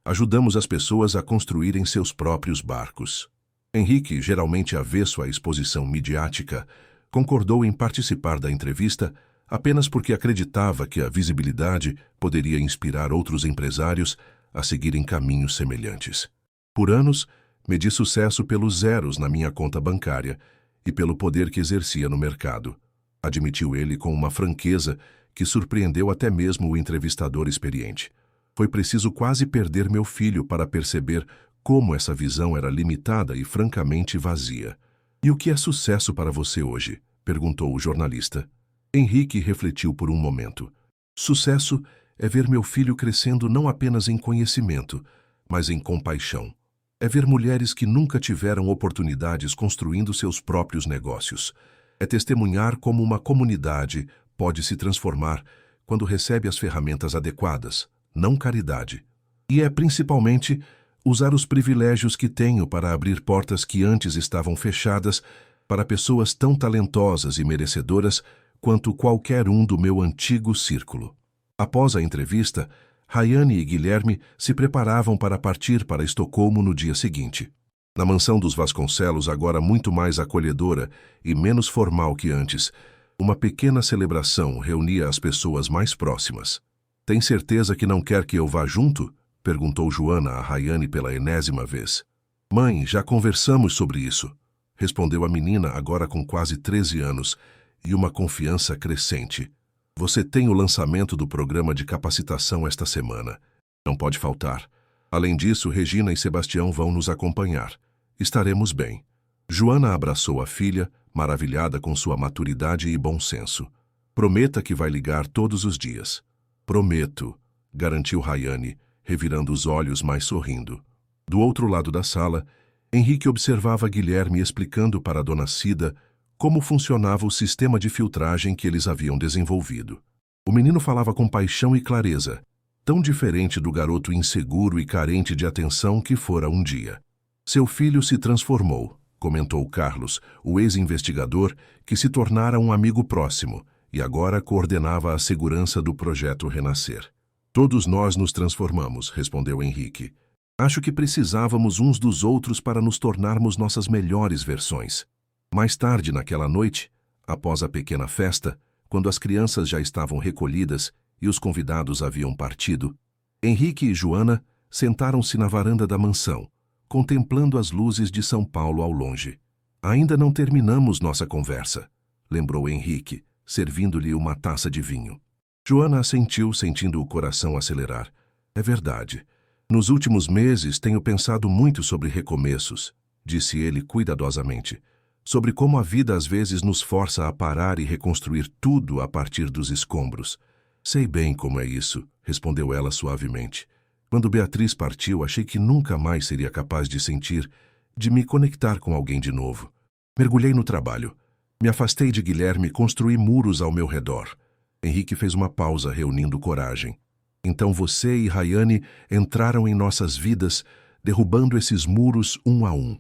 ajudamos as pessoas a construírem seus próprios barcos. Henrique, geralmente avesso à exposição midiática, concordou em participar da entrevista apenas porque acreditava que a visibilidade poderia inspirar outros empresários a seguirem caminhos semelhantes. Por anos, medi sucesso pelos zeros na minha conta bancária e pelo poder que exercia no mercado, admitiu ele com uma franqueza que surpreendeu até mesmo o entrevistador experiente. Foi preciso quase perder meu filho para perceber como essa visão era limitada e francamente vazia. E o que é sucesso para você hoje? Perguntou o jornalista. Henrique refletiu por um momento. Sucesso é ver meu filho crescendo não apenas em conhecimento, mas em compaixão. É ver mulheres que nunca tiveram oportunidades construindo seus próprios negócios. É testemunhar como uma comunidade pode se transformar quando recebe as ferramentas adequadas, não caridade. E é principalmente usar os privilégios que tenho para abrir portas que antes estavam fechadas para pessoas tão talentosas e merecedoras quanto qualquer um do meu antigo círculo. Após a entrevista, Rayane e Guilherme se preparavam para partir para Estocolmo no dia seguinte. Na mansão dos Vasconcelos, agora muito mais acolhedora e menos formal que antes, uma pequena celebração reunia as pessoas mais próximas. Tem certeza que não quer que eu vá junto? Perguntou Joana a Rayane pela enésima vez. Mãe, já conversamos sobre isso, respondeu a menina agora com quase 13 anos e uma confiança crescente. Você tem o lançamento do programa de capacitação esta semana. Não pode faltar. Além disso, Regina e Sebastião vão nos acompanhar. Estaremos bem. Joana abraçou a filha, maravilhada com sua maturidade e bom senso. Prometa que vai ligar todos os dias. Prometo, garantiu Rayane, revirando os olhos, mas sorrindo. Do outro lado da sala, Henrique observava Guilherme explicando para a dona Cida como funcionava o sistema de filtragem que eles haviam desenvolvido. O menino falava com paixão e clareza, tão diferente do garoto inseguro e carente de atenção que fora um dia. Seu filho se transformou, comentou Carlos, o ex-investigador, que se tornara um amigo próximo e agora coordenava a segurança do projeto Renascer. Todos nós nos transformamos, respondeu Henrique. Acho que precisávamos uns dos outros para nos tornarmos nossas melhores versões. Mais tarde naquela noite, após a pequena festa, quando as crianças já estavam recolhidas e os convidados haviam partido, Henrique e Joana sentaram-se na varanda da mansão, contemplando as luzes de São Paulo ao longe. Ainda não terminamos nossa conversa, lembrou Henrique, servindo-lhe uma taça de vinho. Joana assentiu, sentindo o coração acelerar. É verdade. Nos últimos meses tenho pensado muito sobre recomeços, disse ele cuidadosamente. Sobre como a vida às vezes nos força a parar e reconstruir tudo a partir dos escombros. Sei bem como é isso, respondeu ela suavemente. Quando Beatriz partiu, achei que nunca mais seria capaz de sentir, de me conectar com alguém de novo. Mergulhei no trabalho. Me afastei de Guilherme e construí muros ao meu redor. Henrique fez uma pausa, reunindo coragem. Então você e Rayane entraram em nossas vidas, derrubando esses muros um a um.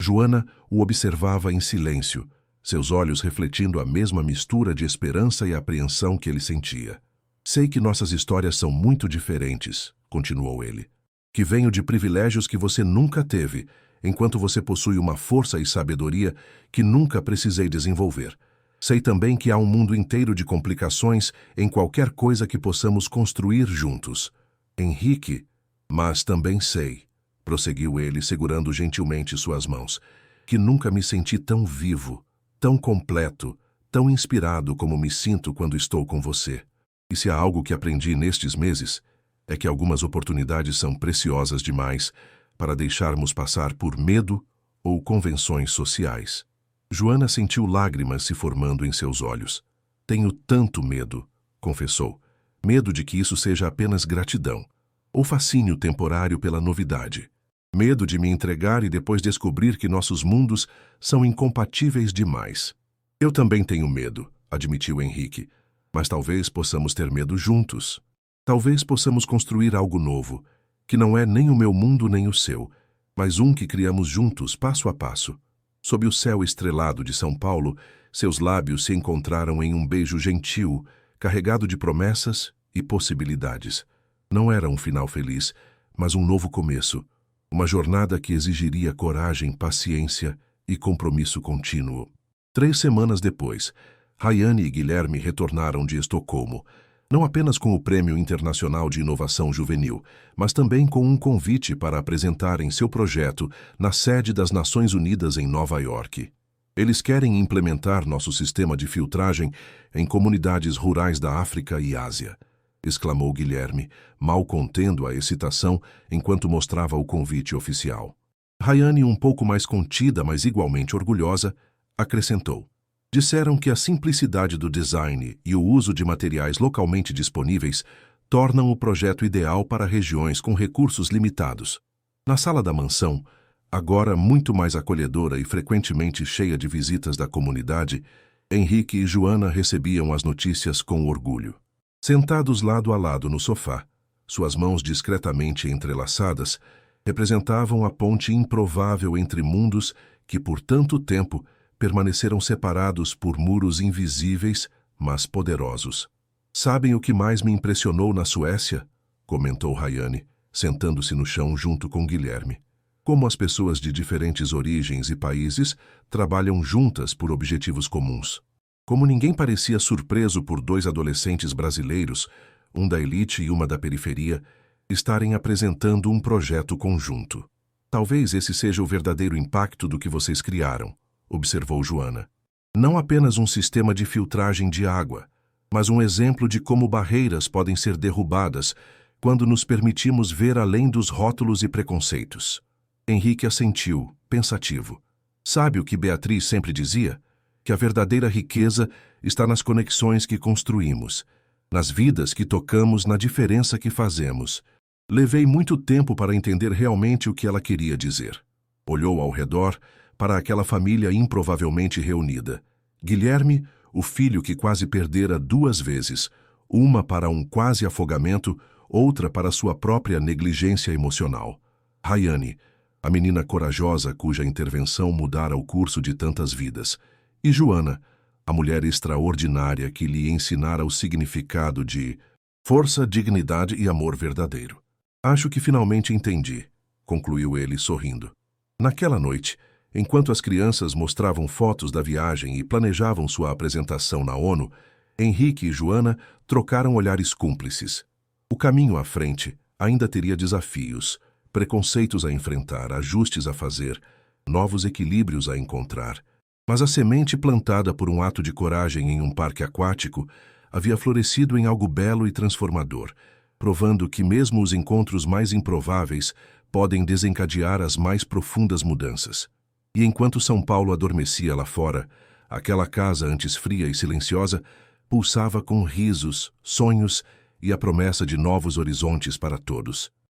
Joana o observava em silêncio, seus olhos refletindo a mesma mistura de esperança e apreensão que ele sentia. Sei que nossas histórias são muito diferentes, continuou ele. Que venho de privilégios que você nunca teve, enquanto você possui uma força e sabedoria que nunca precisei desenvolver. Sei também que há um mundo inteiro de complicações em qualquer coisa que possamos construir juntos. Henrique, mas também sei, prosseguiu ele, segurando gentilmente suas mãos, que nunca me senti tão vivo, tão completo, tão inspirado como me sinto quando estou com você. E se há algo que aprendi nestes meses, é que algumas oportunidades são preciosas demais para deixarmos passar por medo ou convenções sociais. Joana sentiu lágrimas se formando em seus olhos. Tenho tanto medo, confessou. Medo de que isso seja apenas gratidão, ou fascínio temporário pela novidade. Medo de me entregar e depois descobrir que nossos mundos são incompatíveis demais. Eu também tenho medo, admitiu Henrique, mas talvez possamos ter medo juntos. Talvez possamos construir algo novo, que não é nem o meu mundo nem o seu, mas um que criamos juntos, passo a passo. Sob o céu estrelado de São Paulo, seus lábios se encontraram em um beijo gentil, carregado de promessas e possibilidades. Não era um final feliz, mas um novo começo. Uma jornada que exigiria coragem, paciência e compromisso contínuo. 3 semanas depois, Rayane e Guilherme retornaram de Estocolmo, não apenas com o Prêmio Internacional de Inovação Juvenil, mas também com um convite para apresentarem seu projeto na sede das Nações Unidas em Nova York. Eles querem implementar nosso sistema de filtragem em comunidades rurais da África e Ásia, exclamou Guilherme, mal contendo a excitação enquanto mostrava o convite oficial. Rayane, um pouco mais contida, mas igualmente orgulhosa, acrescentou: disseram que a simplicidade do design e o uso de materiais localmente disponíveis tornam o projeto ideal para regiões com recursos limitados. Na sala da mansão, agora muito mais acolhedora e frequentemente cheia de visitas da comunidade, Henrique e Joana recebiam as notícias com orgulho. Sentados lado a lado no sofá, suas mãos discretamente entrelaçadas, representavam a ponte improvável entre mundos que por tanto tempo permaneceram separados por muros invisíveis, mas poderosos. Sabem o que mais me impressionou na Suécia? Comentou Rayane, sentando-se no chão junto com Guilherme. Como as pessoas de diferentes origens e países trabalham juntas por objetivos comuns. Como ninguém parecia surpreso por 2 adolescentes brasileiros, um da elite e uma da periferia, estarem apresentando um projeto conjunto. Talvez esse seja o verdadeiro impacto do que vocês criaram, observou Joana. Não apenas um sistema de filtragem de água, mas um exemplo de como barreiras podem ser derrubadas quando nos permitimos ver além dos rótulos e preconceitos. Henrique assentiu, pensativo. Sabe o que Beatriz sempre dizia? Que a verdadeira riqueza está nas conexões que construímos, nas vidas que tocamos, na diferença que fazemos. Levei muito tempo para entender realmente o que ela queria dizer. Olhou ao redor para aquela família improvavelmente reunida. Guilherme, o filho que quase perdera 2 vezes, uma para um quase afogamento, outra para sua própria negligência emocional. Rayane, a menina corajosa cuja intervenção mudara o curso de tantas vidas. E Joana, a mulher extraordinária que lhe ensinara o significado de força, dignidade e amor verdadeiro. Acho que finalmente entendi, concluiu ele sorrindo. Naquela noite, enquanto as crianças mostravam fotos da viagem e planejavam sua apresentação na ONU, Henrique e Joana trocaram olhares cúmplices. O caminho à frente ainda teria desafios, preconceitos a enfrentar, ajustes a fazer, novos equilíbrios a encontrar. Mas a semente plantada por um ato de coragem em um parque aquático havia florescido em algo belo e transformador, provando que mesmo os encontros mais improváveis podem desencadear as mais profundas mudanças. E enquanto São Paulo adormecia lá fora, aquela casa antes fria e silenciosa pulsava com risos, sonhos e a promessa de novos horizontes para todos.